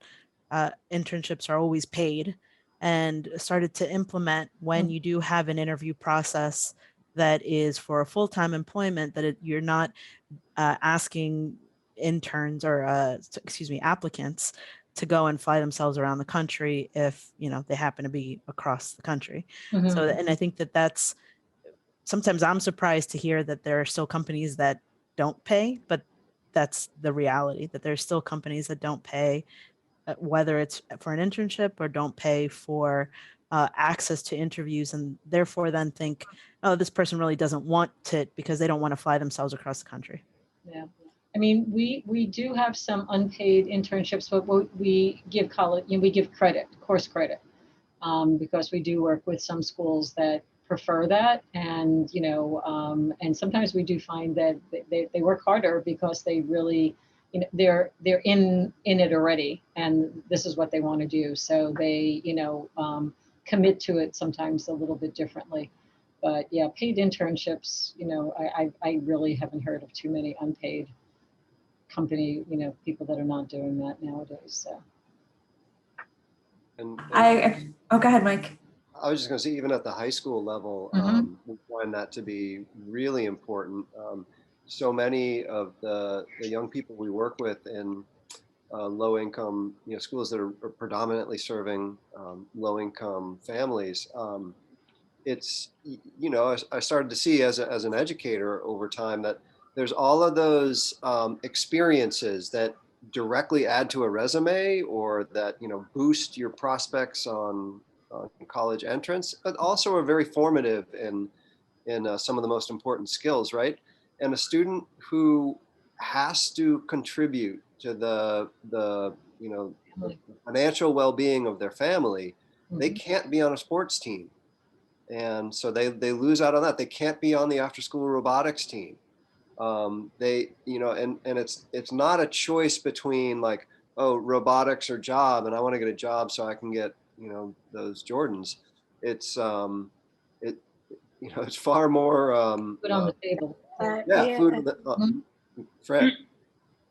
internships are always paid, and started to implement when you do have an interview process that is for a full-time employment, that you're not asking interns or applicants to go and fly themselves around the country if, you know, they happen to be across the country. So, and I think that that's, sometimes I'm surprised to hear that there are still companies that don't pay, but that's the reality, that there's still companies that don't pay, whether it's for an internship or don't pay for access to interviews, and therefore then think, oh, this person really doesn't want it because they don't want to fly themselves across the country. Yeah. I mean, we do have some unpaid internships, but we give college, you know, we give credit, course credit, because we do work with some schools that prefer that, and you know, and sometimes we do find that they work harder because they really, you know, they're in it already, and this is what they want to do, so they, you know, commit to it sometimes a little bit differently. But yeah, paid internships, you know, I really haven't heard of too many unpaid company, you know, people that are not doing that nowadays. So. And Oh, go ahead, Mike. I was just going to say, even at the high school level, we find that to be really important. So many of the young people we work with in low income, you know, schools that are predominantly serving low income families. It's, you know, I started to see as an educator over time that there's all of those experiences that directly add to a resume, or that, you know, boost your prospects on college entrance, but also are very formative in some of the most important skills, right? And a student who has to contribute to the you know, the financial well-being of their family, they can't be on a sports team. And so they lose out on that. They can't be on the after-school robotics team. They, you know, and it's not a choice between like, oh, robotics or job, and I want to get a job so I can get, you know, those Jordans. It's it, you know, it's far more Put on the table. yeah, food on the Fred.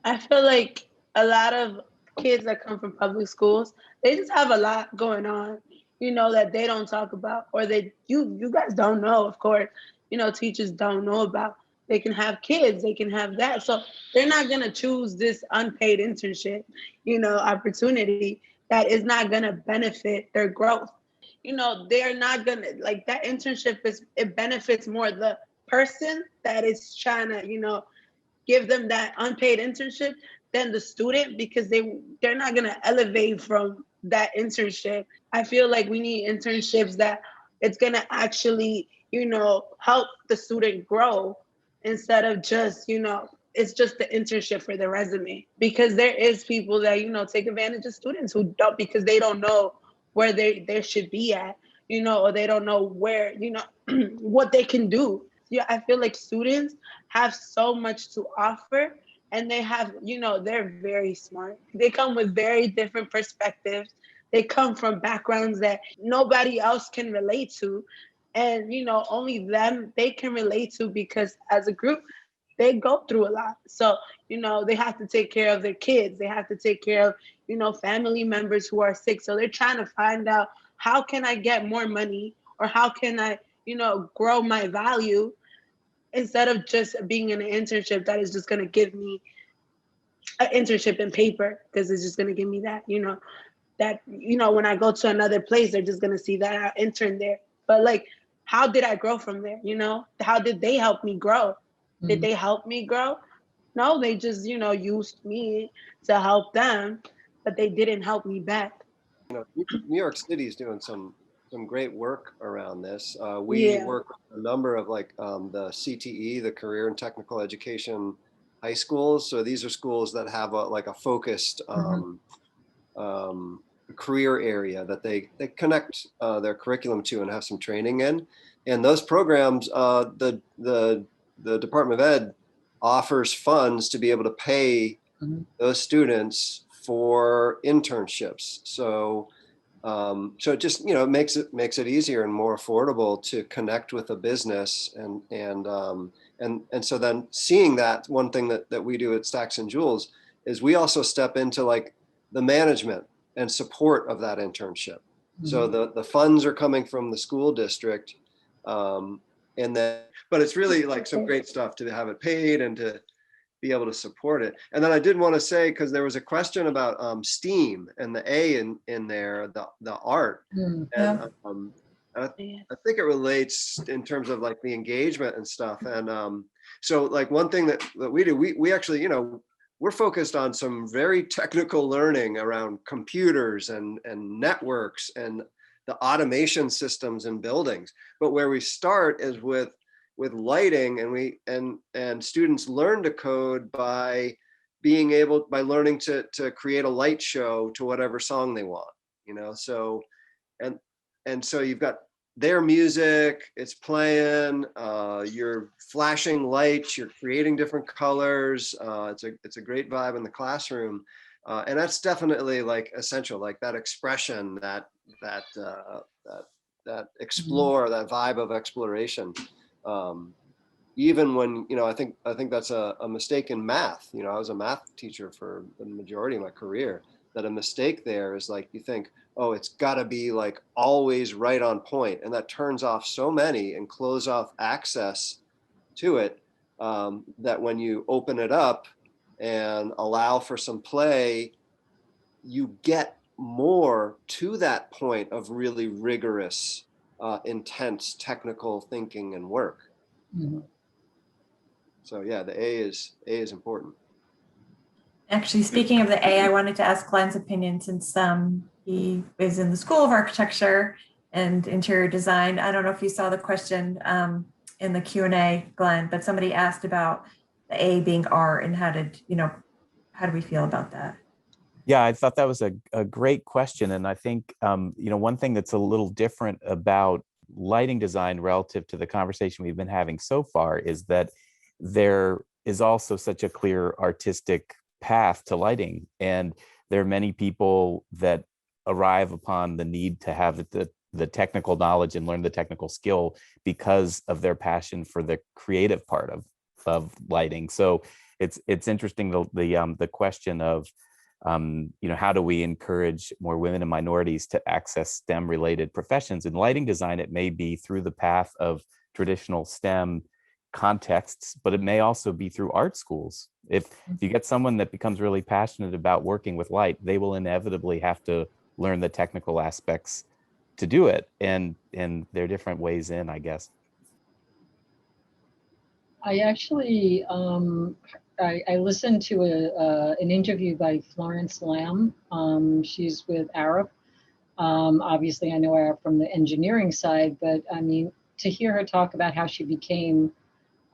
I feel like a lot of kids that come from public schools, they just have a lot going on, you know, that they don't talk about, or you guys don't know, of course, you know, teachers don't know about. They can have kids, they can have that. So they're not gonna choose this unpaid internship, you know, opportunity that is not gonna benefit their growth. You know, they're not gonna, like, that internship it benefits more the person that is trying to, you know, give them that unpaid internship than the student, because they're not going to elevate from that internship. I feel like we need internships that it's going to actually, you know, help the student grow, instead of just, you know, it's just the internship for the resume. Because there is people that, you know, take advantage of students who don't, because they don't know where they should be at, you know, or they don't know where, you know, what they can do. Yeah, I feel like students have so much to offer, and they have, you know, they're very smart. They come with very different perspectives. They come from backgrounds that nobody else can relate to. And, you know, only them they can relate to, because as a group, they go through a lot. So, you know, they have to take care of their kids. They have to take care of, you know, family members who are sick. So they're trying to find out, how can I get more money, or how can I, you know, grow my value, instead of just being in an internship that is just going to give me an internship in paper, because it's just going to give me that, you know, when I go to another place, they're just going to see that I interned there. But like, how did I grow from there? You know, how did they help me grow? Did they help me grow? No, they just, you know, used me to help them, but they didn't help me back. You know, New York City is doing some great work around this. We work with a number of like the CTE, the Career and Technical Education high schools. So these are schools that have like a focused career area that they connect their curriculum to and have some training in. And those programs, the Department of Ed offers funds to be able to pay those students for internships. So so it just, you know, makes it easier and more affordable to connect with a business, and so then seeing that, one thing that we do at Stacks and Joules is we also step into like the management and support of that internship. So the funds are coming from the school district, and then, but it's really like some great stuff to have it paid and to be able to support it. And then I did want to say, because there was a question about STEAM and the A in there, the art. And I think it relates in terms of like the engagement and stuff. And so like one thing that we do, we actually, you know, we're focused on some very technical learning around computers and networks and the automation systems in buildings. But where we start is with lighting, and students learn to code by learning to create a light show to whatever song they want, you know. So and so you've got their music, it's playing, you're flashing lights, you're creating different colors. It's a great vibe in the classroom, and that's definitely like essential, like that expression, that explore, that vibe of exploration. Even when, you know, I think that's a mistake in math. You know, I was a math teacher for the majority of my career. That a mistake there is like, you think, oh, it's got to be like always right on point, and that turns off so many and close off access to it, that when you open it up and allow for some play, you get more to that point of really rigorous, intense technical thinking and work. So yeah, the A is important. Actually, speaking of the A, I wanted to ask Glenn's opinion, since he is in the School of Architecture and Interior Design. I don't know if you saw the question in the Q&A, Glenn, but somebody asked about the A being art, and how do we feel about that? Yeah, I thought that was a great question. And I think, you know, one thing that's a little different about lighting design relative to the conversation we've been having so far is that there is also such a clear artistic path to lighting. And there are many people that arrive upon the need to have the technical knowledge and learn the technical skill because of their passion for the creative part of lighting. So it's interesting, the question of, you know, how do we encourage more women and minorities to access STEM related professions? In lighting design, it may be through the path of traditional STEM contexts, but it may also be through art schools. If you get someone that becomes really passionate about working with light, they will inevitably have to learn the technical aspects to do it. And there are different ways in, I guess. I actually, I listened to an interview by Florence Lamb. She's with Arab. Obviously, I know Arab from the engineering side, but I mean, to hear her talk about how she became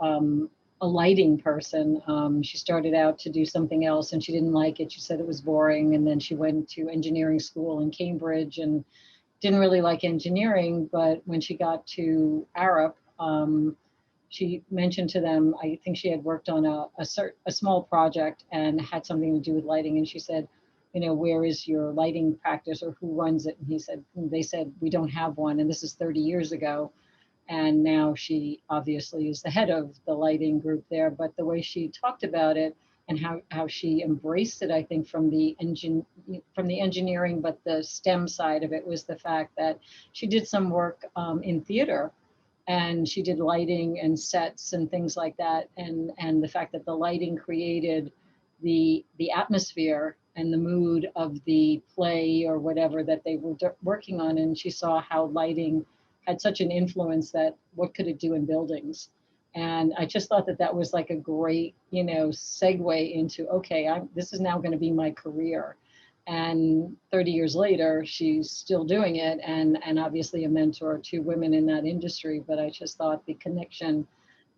a lighting person. She started out to do something else and she didn't like it. She said it was boring. And then she went to engineering school in Cambridge and didn't really like engineering. But when she got to Arab, she mentioned to them, I think she had worked on a small project and had something to do with lighting. And she said, you know, where is your lighting practice, or who runs it? And they said, we don't have one. And this is 30 years ago. And now she obviously is the head of the lighting group there. But the way she talked about it and how she embraced it, I think from the engineering, but the STEM side of it was the fact that she did some work in theater, and she did lighting and sets and things like that. And the fact that the lighting created the atmosphere and the mood of the play or whatever that they were working on. And she saw how lighting had such an influence that what could it do in buildings? And I just thought that was like a great, you know, segue into, okay, this is now going to be my career. And 30 years later, she's still doing it, and obviously a mentor to women in that industry. But I just thought the connection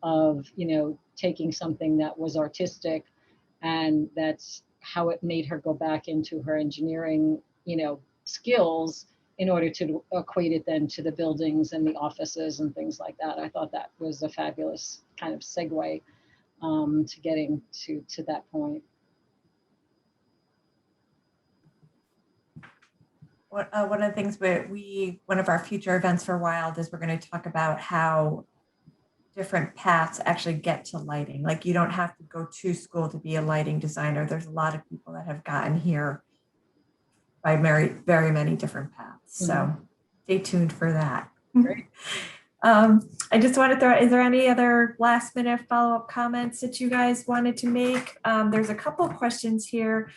of, you know, taking something that was artistic, and that's how it made her go back into her engineering, you know, skills in order to equate it then to the buildings and the offices and things like that. I thought that was a fabulous kind of segue to getting to that point. One of the things one of our future events for WILD is we're going to talk about how different paths actually get to lighting. Like you don't have to go to school to be a lighting designer. There's a lot of people that have gotten here by very many different paths. So stay tuned for that. Great. I just want to throw, is there any other last minute follow-up comments that you guys wanted to make? There's a couple of questions here.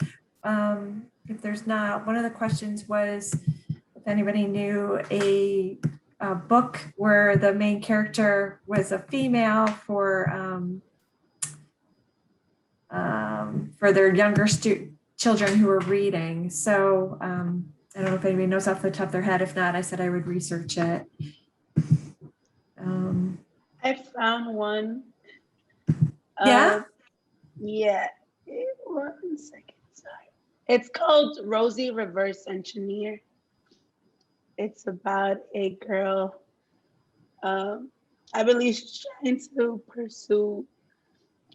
If there's not, one of the questions was if anybody knew a book where the main character was a female for their younger children who were reading. So I don't know if anybody knows off the top of their head. If not, I said I would research it. I found one. Yeah? Yeah. 1 second, sorry. It's called Rosie Reverse Engineer. It's about a girl, I believe she's trying to pursue,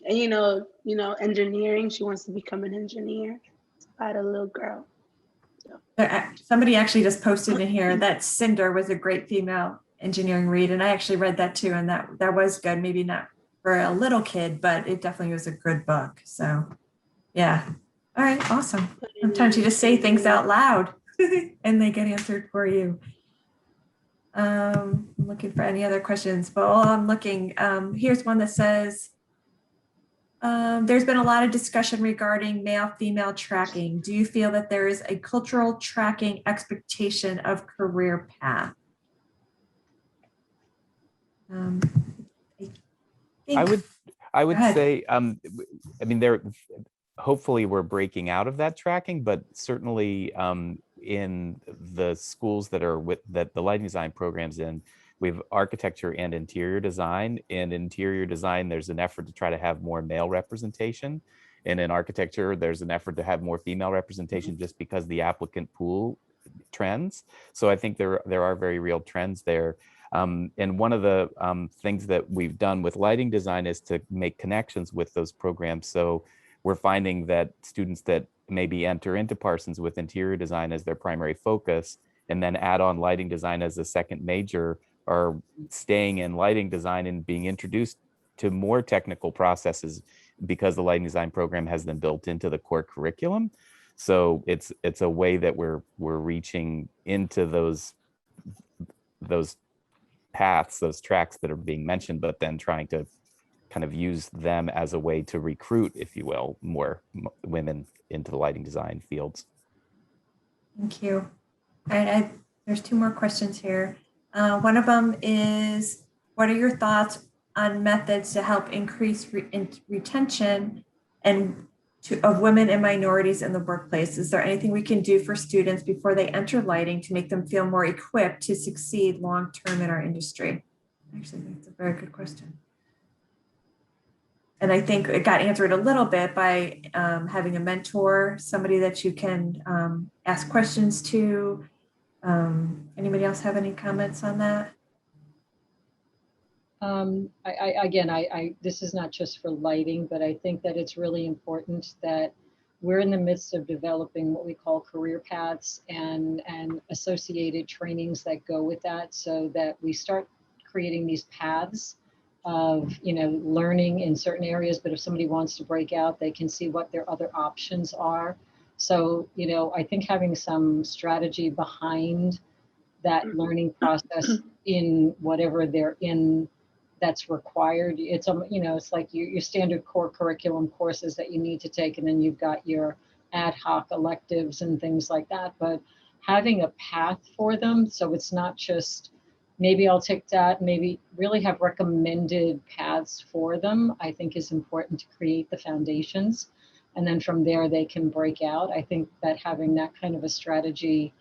engineering. She wants to become an engineer. It's about a little girl. Somebody actually just posted in here that Cinder was a great female engineering read, and I actually read that too, and that was good. Maybe not for a little kid, but it definitely was a good book. So yeah. All right, awesome. Sometimes you just say things out loud and they get answered for you. I'm looking for any other questions, but while I'm looking, here's one that says, there's been a lot of discussion regarding male-female tracking. Do you feel that there is a cultural tracking expectation of career path? I would say, I mean, hopefully we're breaking out of that tracking, but certainly in the schools that the lighting design programs in, we have architecture and interior design. In interior design, there's an effort to try to have more male representation. And in architecture, there's an effort to have more female representation just because the applicant pool trends. So I think there are very real trends there. And one of the things that we've done with lighting design is to make connections with those programs. So we're finding that students that maybe enter into Parsons with interior design as their primary focus and then add on lighting design as a second major are staying in lighting design and being introduced to more technical processes because the lighting design program has them built into the core curriculum. So it's a way that we're reaching into those paths, those tracks that are being mentioned, but then trying to kind of use them as a way to recruit, if you will, more women into the lighting design fields. Thank you. All right, there's two more questions here. One of them is, what are your thoughts on methods to help increase retention of women and minorities in the workplace? Is there anything we can do for students before they enter lighting to make them feel more equipped to succeed long-term in our industry? Actually, that's a very good question. And I think it got answered a little bit by having a mentor, somebody that you can ask questions to. Anybody else have any comments on that? This is not just for lighting, but I think that it's really important that we're in the midst of developing what we call career paths and associated trainings that go with that, so that we start creating these paths of, learning in certain areas, but if somebody wants to break out, they can see what their other options are. So, I think having some strategy behind that learning process in whatever they're in that's required. It's it's like your standard core curriculum courses that you need to take, and then you've got your ad hoc electives and things like that. But having a path for them, so it's not just maybe I'll take that, maybe really have recommended paths for them, I think is important to create the foundations. And then from there, they can break out. I think that having that kind of a strategy,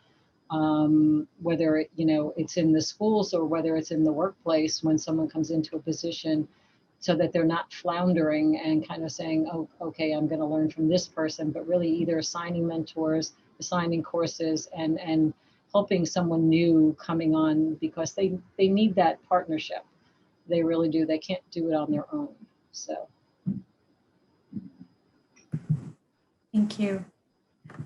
whether it's in the schools or whether it's in the workplace, when someone comes into a position, so that they're not floundering and kind of saying, oh, okay, I'm going to learn from this person, but really either assigning mentors assigning courses and helping someone new coming on, because they need that partnership. They really do. They can't do it on their own. So. Thank you.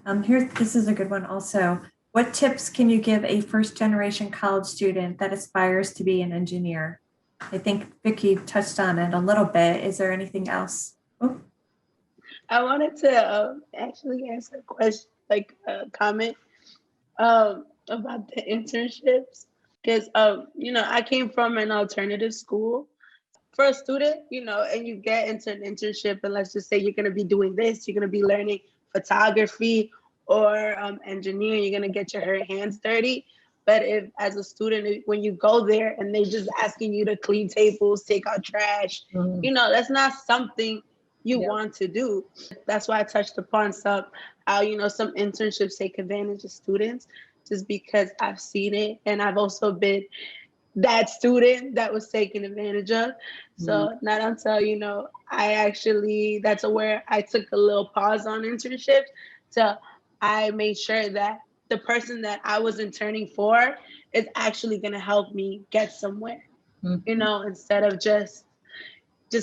This is a good one also. What tips can you give a first-generation college student that aspires to be an engineer? I think Vicki touched on it a little bit. Is there anything else? Oh. I wanted to actually answer a question, like a comment about the internships, because I came from an alternative school. For a student, and you get into an internship, and let's just say you're going to be doing this, you're going to be learning photography or engineering, you're going to get your hands dirty. But if, as a student, when you go there and they're just asking you to clean tables, take out trash, that's not something you want to do. That's why I touched upon how, some internships take advantage of students, just because I've seen it. And I've also been that student that was taken advantage of. So not until, that's where I took a little pause on internships. So I made sure that the person that I was interning for is actually going to help me get somewhere, instead of just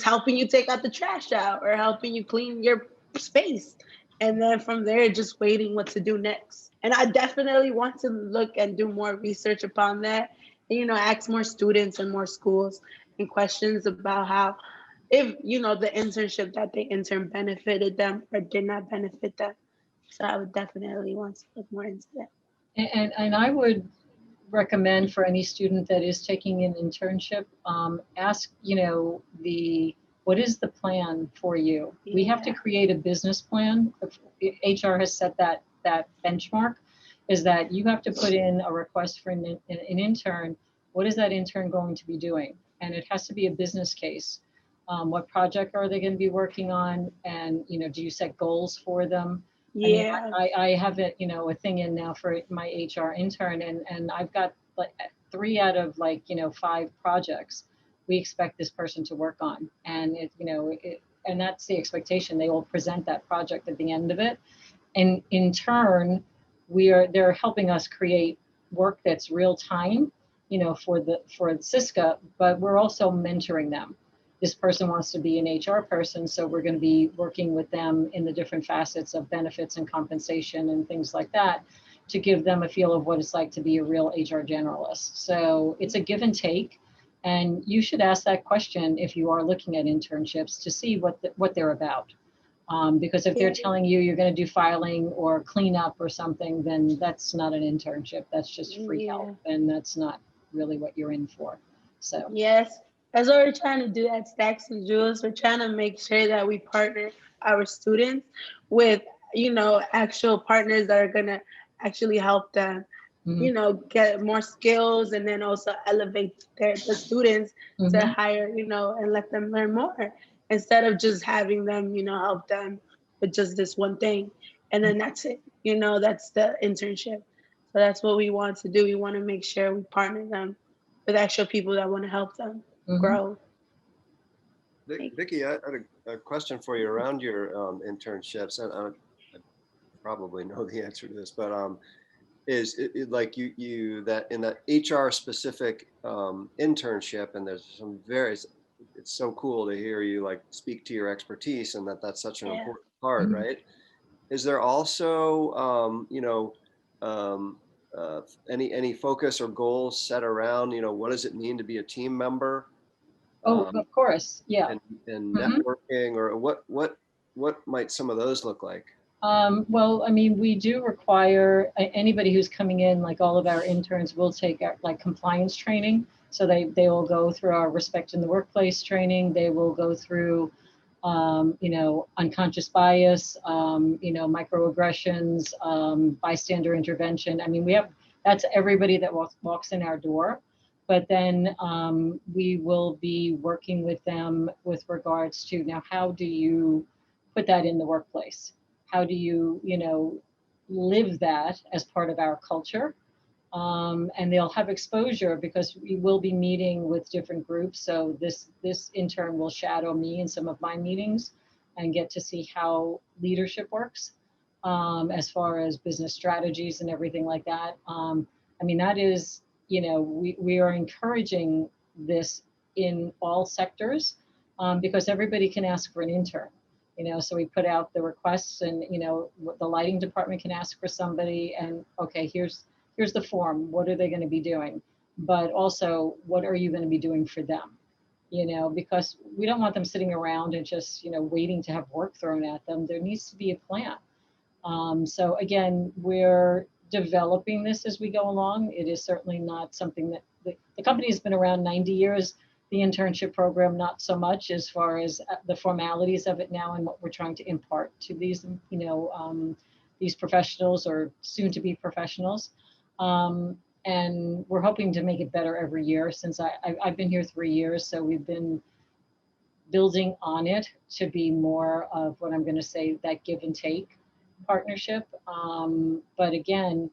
helping you take out the trash out or helping you clean your space. And then from there, just waiting what to do next. And I definitely want to look and do more research upon that. And, ask more students and more schools and questions about how, if, the internship that they intern benefited them or did not benefit them. So I would definitely want to look more into that. And I would recommend for any student that is taking an internship, ask, what is the plan for you? Yeah. We have to create a business plan. HR has set that benchmark, is that you have to put in a request for an intern. What is that intern going to be doing? And it has to be a business case. What project are they going to be working on? And, do you set goals for them? Yeah. I have a thing in now for my HR intern, and I've got like 3 out of 5 projects we expect this person to work on. And and that's the expectation. They will present that project at the end of it. And in turn, they're helping us create work that's real time, for Syska, but we're also mentoring them. This person wants to be an HR person, so we're going to be working with them in the different facets of benefits and compensation and things like that to give them a feel of what it's like to be a real HR generalist. So it's a give and take, and you should ask that question if you are looking at internships to see what they're about. Because if they're telling you you're going to do filing or cleanup or something, then that's not an internship. That's just free help, and that's not really what you're in for. So yes. That's what we're trying to do at Stacks and Joules. We're trying to make sure that we partner our students with, actual partners that are going to actually help them, get more skills, and then also elevate the students to higher, and let them learn more, instead of just having them, help them with just this one thing. And then that's it. That's the internship. So that's what we want to do. We want to make sure we partner them with actual people that want to help them grow. Vicki, I had a question for you around your internships, and I probably know the answer to this, but is it like you that in the HR specific internship, and there's some it's so cool to hear you speak to your expertise, and that's such an important part, right? Is there also any focus or goals set around what does it mean to be a team member? Of course, yeah. And networking, or what might some of those look like? Well, I mean, we do require anybody who's coming in, like all of our interns will take compliance training. So they will go through our respect in the workplace training. They will go through, unconscious bias, microaggressions, bystander intervention. I mean, that's everybody that walks in our door. But then we will be working with them with regards to, now, how do you put that in the workplace? How do you, live that as part of our culture? And they'll have exposure, because we will be meeting with different groups. So this intern will shadow me in some of my meetings and get to see how leadership works. as far as business strategies and everything like that. I mean, that is, you know, we are encouraging this in all sectors because everybody can ask for an intern. You know, so we put out the requests, and you know, the lighting department can ask for somebody, and okay, here's the form. What are they going to be doing? But also, what are you going to be doing for them? You know, because we don't want them sitting around and just, you know, waiting to have work thrown at them. There needs to be a plan. So again, we're developing this as we go along. It is certainly not something that the company has been around 90 years. The internship program, not so much, as far as the formalities of it now and what we're trying to impart to these, you know, these professionals or soon to be professionals. And we're hoping to make it better every year. Since I've been here 3 years, so we've been building on it to be more of what I'm going to say, that give and take partnership. But again,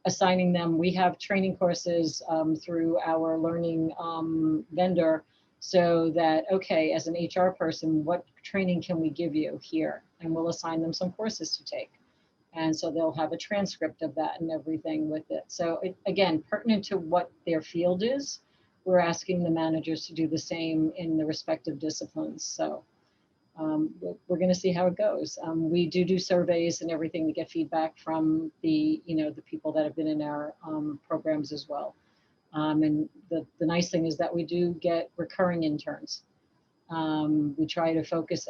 assigning them, we have training courses through our learning vendor, so that, okay, as an HR person, what training can we give you here? And we'll assign them some courses to take. And so they'll have a transcript of that and everything with it. So again, pertinent to what their field is, we're asking the managers to do the same in the respective disciplines. So we're going to see how it goes. We do surveys and everything to get feedback from the, you know, the people that have been in our programs as well. And the nice thing is that we do get recurring interns. We try to focus,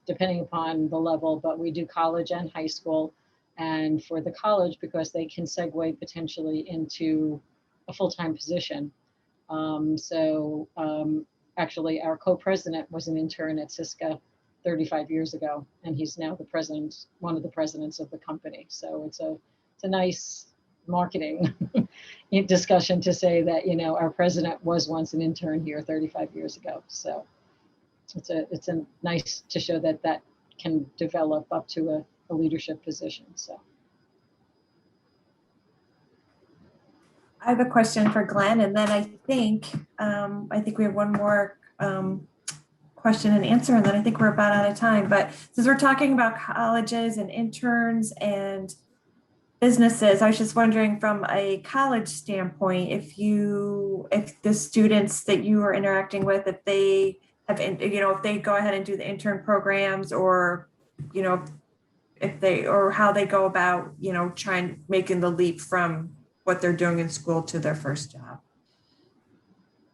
depending upon the level, but we do college and high school. And for the college, because they can segue potentially into a full-time position. Actually, our co-president was an intern at Syska 35 years ago, and he's now the president, one of the presidents of the company. So it's a nice marketing discussion to say that, you know, our president was once an intern here 35 years ago. So it's a nice to show that that can develop up to a leadership position. So I have a question for Glenn, and then I think we have one more question and answer, and then I think we're about out of time. But since we're talking about colleges and interns and businesses, I was just wondering from a college standpoint, if the students that you are interacting with, if they have, you know, if they go ahead and do the intern programs, or, you know, if they, or how they go about, you know, making the leap from what they're doing in school to their first job.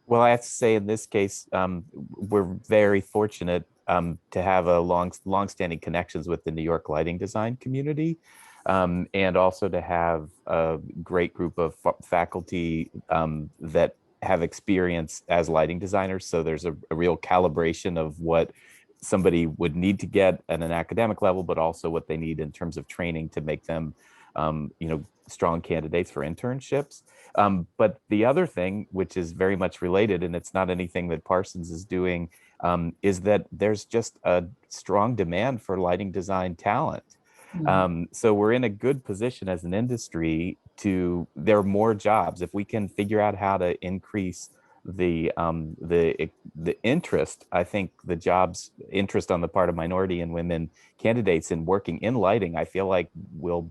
Well, I have to say, in this case, we're very fortunate to have a long-standing connections with the New York lighting design community, and also to have a great group of faculty that have experience as lighting designers. So there's a real calibration of what somebody would need to get at an academic level, but also what they need in terms of training to make them, you know, strong candidates for internships. But the other thing, which is very much related, and it's not anything that Parsons is doing, is that there's just a strong demand for lighting design talent. So we're in a good position as an industry there are more jobs. If we can figure out how to increase the interest, I think the jobs interest on the part of minority and women candidates in working in lighting, I feel like we'll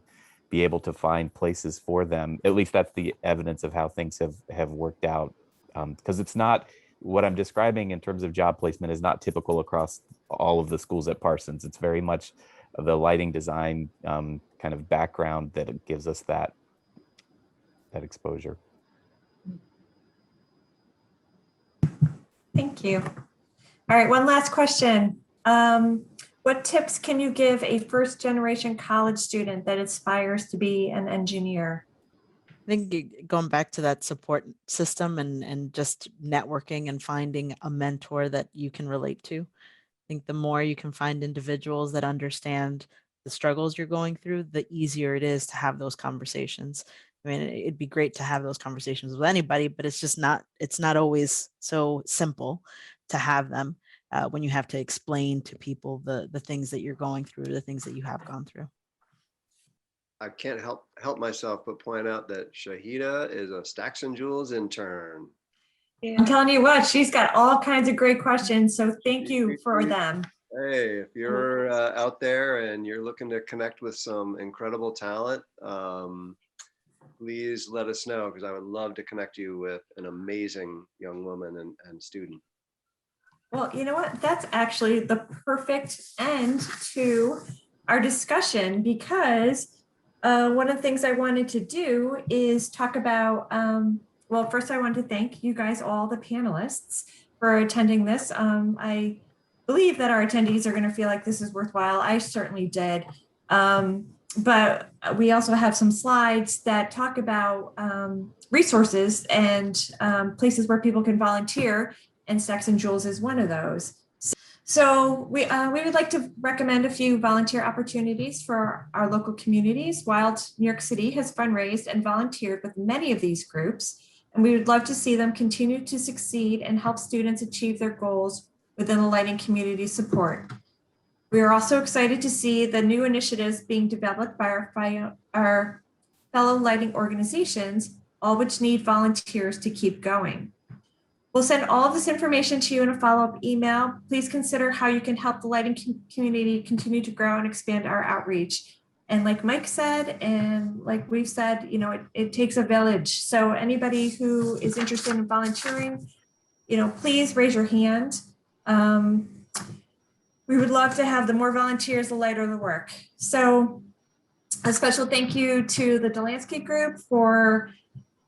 be able to find places for them. At least that's the evidence of how things have worked out. Because it's not, what I'm describing in terms of job placement is not typical across all of the schools at Parsons. It's very much the lighting design kind of background that gives us that exposure. Thank you. All right, one last question. What tips can you give a first-generation college student that aspires to be an engineer? I think going back to that support system and just networking and finding a mentor that you can relate to. I think the more you can find individuals that understand the struggles you're going through, the easier it is to have those conversations. I mean, it'd be great to have those conversations with anybody, but it's not always so simple to have them when you have to explain to people the things that you're going through, the things that you have gone through. I can't help myself but point out that Shahida is a Stacks Joules intern. I'm telling you what, she's got all kinds of great questions. So thank you for them. Hey, if you're out there and you're looking to connect with some incredible talent, please let us know, because I would love to connect you with an amazing young woman and student. Well, you know what? That's actually the perfect end to our discussion, because one of the things I wanted to do is talk about, well, first I want to thank you guys, all the panelists, for attending this. I believe that our attendees are going to feel like this is worthwhile. I certainly did. But we also have some slides that talk about resources and places where people can volunteer, and Stacks Joules is one of those. So we would like to recommend a few volunteer opportunities for our local communities. IALD New York City has fundraised and volunteered with many of these groups, and we would love to see them continue to succeed and help students achieve their goals within the lighting community support. We are also excited to see the new initiatives being developed by our fellow lighting organizations, all which need volunteers to keep going. We'll send all of this information to you in a follow-up email. Please consider how you can help the lighting community continue to grow and expand our outreach. And like Mike said, and like we've said, you know, it takes a village. So anybody who is interested in volunteering, you know, please raise your hand. We would love to have the more volunteers, the lighter the work. So a special thank you to the Delansky group for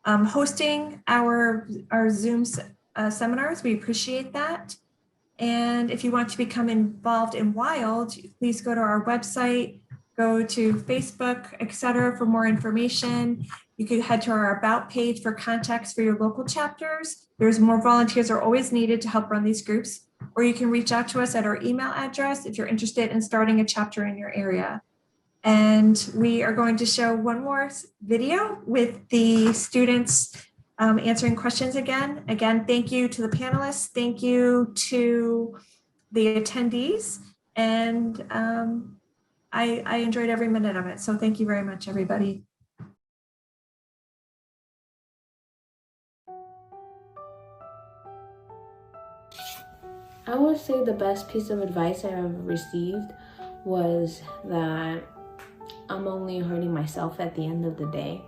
hosting our Zoom seminars. We appreciate that. And if you want to become involved in IALD, please go to our website, go to Facebook, etc. for more information. You could head to our About page for contacts for your local chapters. There's more volunteers are always needed to help run these groups, or you can reach out to us at our email address if you're interested in starting a chapter in your area. And we are going to show one more video with the students answering questions again. Again, thank you to the panelists. Thank you to the attendees. And I enjoyed every minute of it. So thank you very much, everybody. I would say the best piece of advice I ever received was that I'm only hurting myself at the end of the day.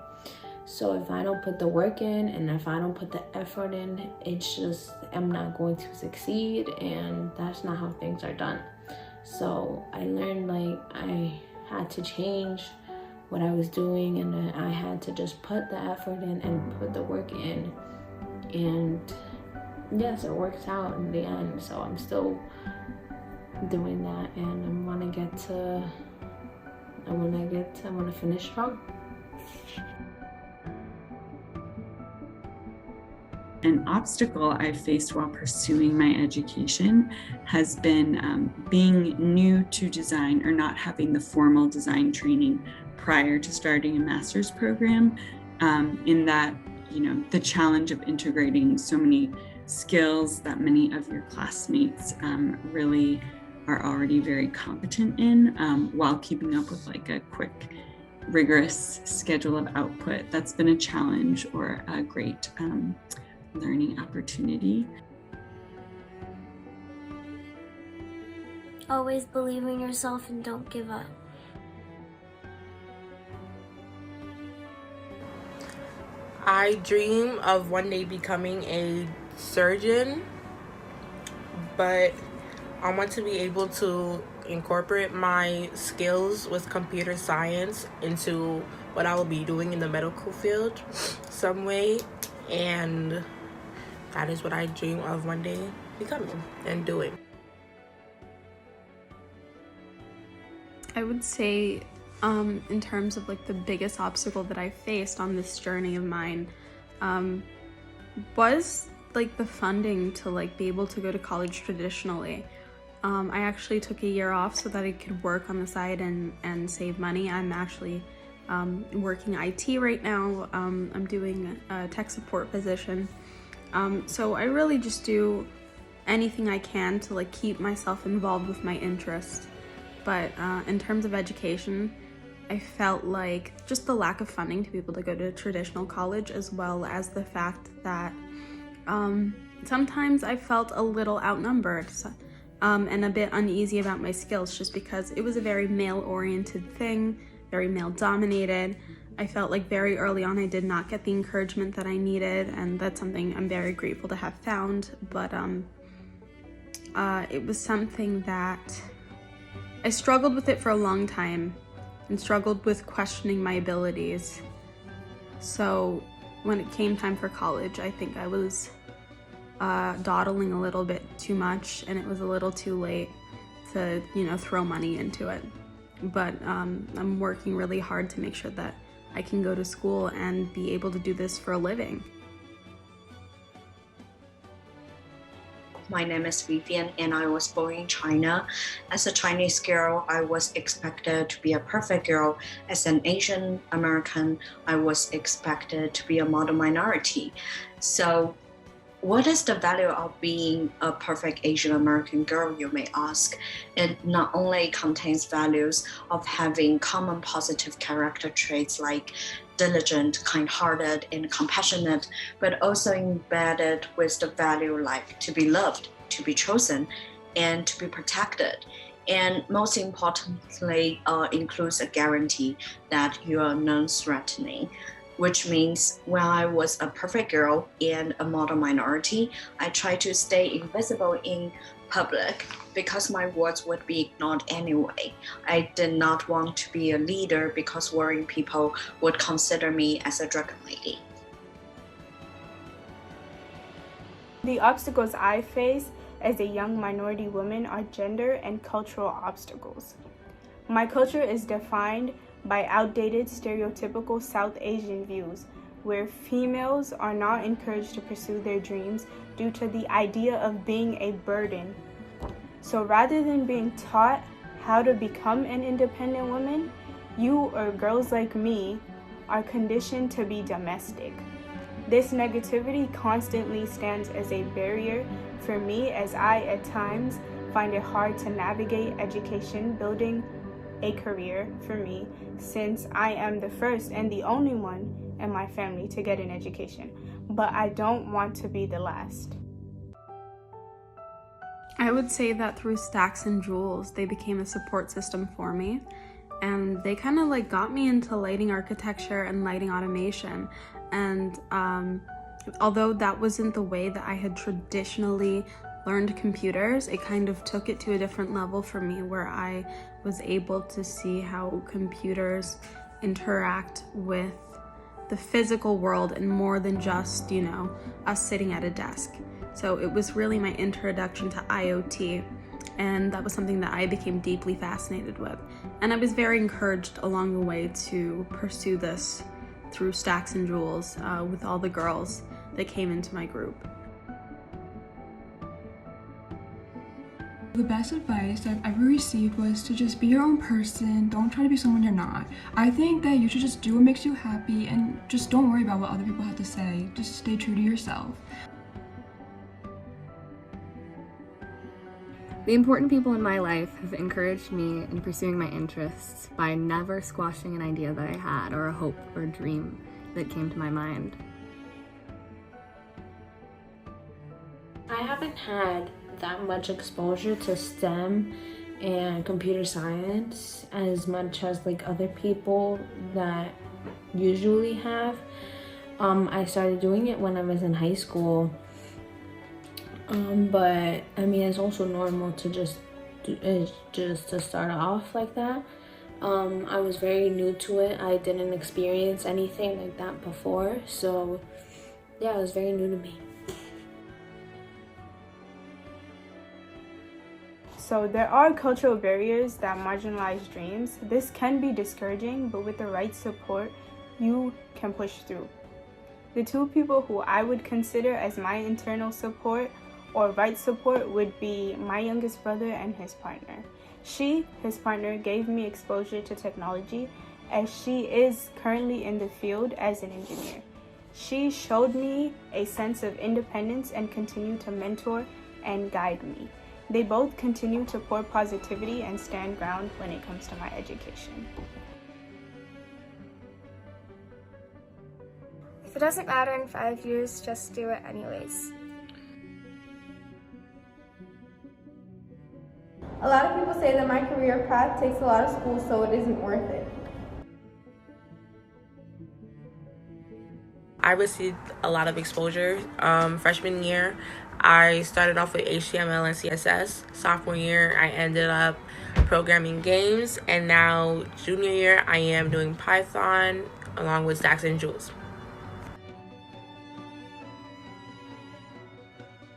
So if I don't put the work in and if I don't put the effort in, it's just, I'm not going to succeed, and that's not how things are done. So I learned like I had to change what I was doing, and I had to just put the effort in and put the work in. And yes, it works out in the end. So I'm still doing that, and I want to finish strong. An obstacle I've faced while pursuing my education has been being new to design, or not having the formal design training prior to starting a master's program. In that, you know, the challenge of integrating so many skills that many of your classmates really are already very competent in, while keeping up with like a quick, rigorous schedule of output. That's been a challenge, or a great learning opportunity. Always believe in yourself and don't give up. I dream of one day becoming a surgeon, but I want to be able to incorporate my skills with computer science into what I will be doing in the medical field some way, and that is what I dream of one day becoming and doing. I would say in terms of like the biggest obstacle that I faced on this journey of mine was like the funding to like be able to go to college traditionally. I actually took a year off so that I could work on the side and save money. I'm actually working IT right now. I'm doing a tech support position. So I really just do anything I can to like keep myself involved with my interests. But in terms of education, I felt like just the lack of funding to be able to go to traditional college, as well as the fact that sometimes I felt a little outnumbered. So, and a bit uneasy about my skills just because it was a very male-oriented thing, very male-dominated. I felt like very early on I did not get the encouragement that I needed, and that's something I'm very grateful to have found. But it was something that I struggled with it for a long time and struggled with questioning my abilities. So when it came time for college, I think I was dawdling a little bit too much, and it was a little too late to, throw money into it. But I'm working really hard to make sure that I can go to school and be able to do this for a living. My name is Vivian, and I was born in China. As a Chinese girl, I was expected to be a perfect girl. As an Asian American, I was expected to be a model minority. So what is the value of being a perfect Asian American girl, you may ask? It not only contains values of having common positive character traits like diligent, kind-hearted, and compassionate, but also embedded with the value like to be loved, to be chosen, and to be protected. And most importantly, includes a guarantee that you are non-threatening, which means when I was a perfect girl and a model minority, I tried to stay invisible in public because my words would be ignored anyway. I did not want to be a leader because worrying people would consider me as a dragon lady. The obstacles I face as a young minority woman are gender and cultural obstacles. My culture is defined by outdated stereotypical South Asian views, where females are not encouraged to pursue their dreams due to the idea of being a burden. So rather than being taught how to become an independent woman, you or girls like me are conditioned to be domestic. This negativity constantly stands as a barrier for me, as I at times find it hard to navigate education, building a career for me, since I am the first and the only one in my family to get an education, but I don't want to be the last. I would say that through Stacks and Joules, they became a support system for me, and they kind of like got me into lighting architecture and lighting automation. And although that wasn't the way that I had traditionally learned computers, it kind of took it to a different level for me, where I was able to see how computers interact with the physical world and more than just, us sitting at a desk. So it was really my introduction to IoT, and that was something that I became deeply fascinated with. And I was very encouraged along the way to pursue this through Stacks and Joules with all the girls that came into my group. The best advice I've ever received was to just be your own person. Don't try to be someone you're not. I think that you should just do what makes you happy and just don't worry about what other people have to say. Just stay true to yourself. The important people in my life have encouraged me in pursuing my interests by never squashing an idea that I had or a hope or a dream that came to my mind. I haven't had that much exposure to STEM and computer science as much as like other people that usually have. I started doing it when I was in high school. But I mean, it's also normal to just to start off like that. I was very new to it. I didn't experience anything like that before, so yeah, it was very new to me. So there are cultural barriers that marginalize dreams. This can be discouraging, but with the right support, you can push through. The two people who I would consider as my internal support or right support would be my youngest brother and his partner. His partner, gave me exposure to technology, as she is currently in the field as an engineer. She showed me a sense of independence and continued to mentor and guide me. They both continue to pour positivity and stand ground when it comes to my education. If it doesn't matter in 5 years, just do it anyways. A lot of people say that my career path takes a lot of school, so it isn't worth it. I received a lot of exposure. Freshman year, I started off with HTML and CSS. Sophomore year, I ended up programming games. And now junior year, I am doing Python along with Stacks Joules.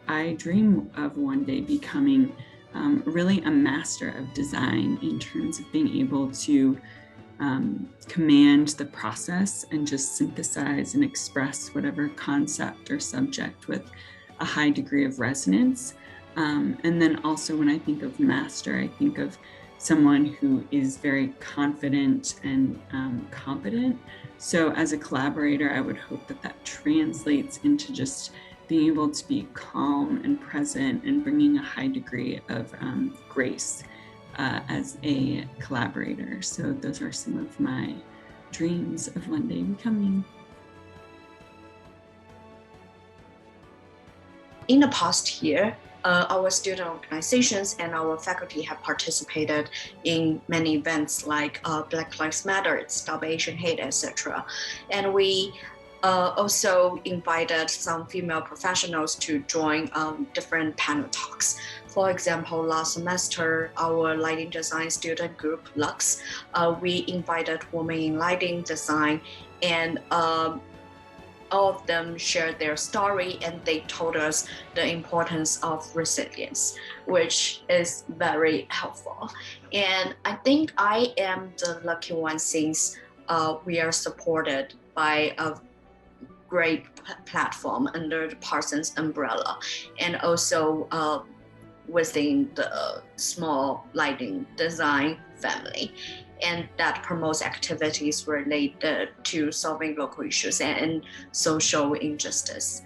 I dream of one day becoming really a master of design in terms of being able to command the process and just synthesize and express whatever concept or subject with a high degree of resonance. And then also when I think of master, I think of someone who is very confident and competent. So as a collaborator, I would hope that that translates into just being able to be calm and present and bringing a high degree of grace as a collaborator. So those are some of my dreams of one day becoming. In the past year, our student organizations and our faculty have participated in many events like Black Lives Matter, Stop Asian Hate, etc. And we also invited some female professionals to join different panel talks. For example, last semester, our lighting design student group, Lux, we invited women in lighting design, and all of them shared their story, and they told us the importance of resilience, which is very helpful. And I think I am the lucky one since we are supported by a great platform under the Parsons umbrella, and also within the small lighting design family. And that promotes activities related to solving local issues and social injustice.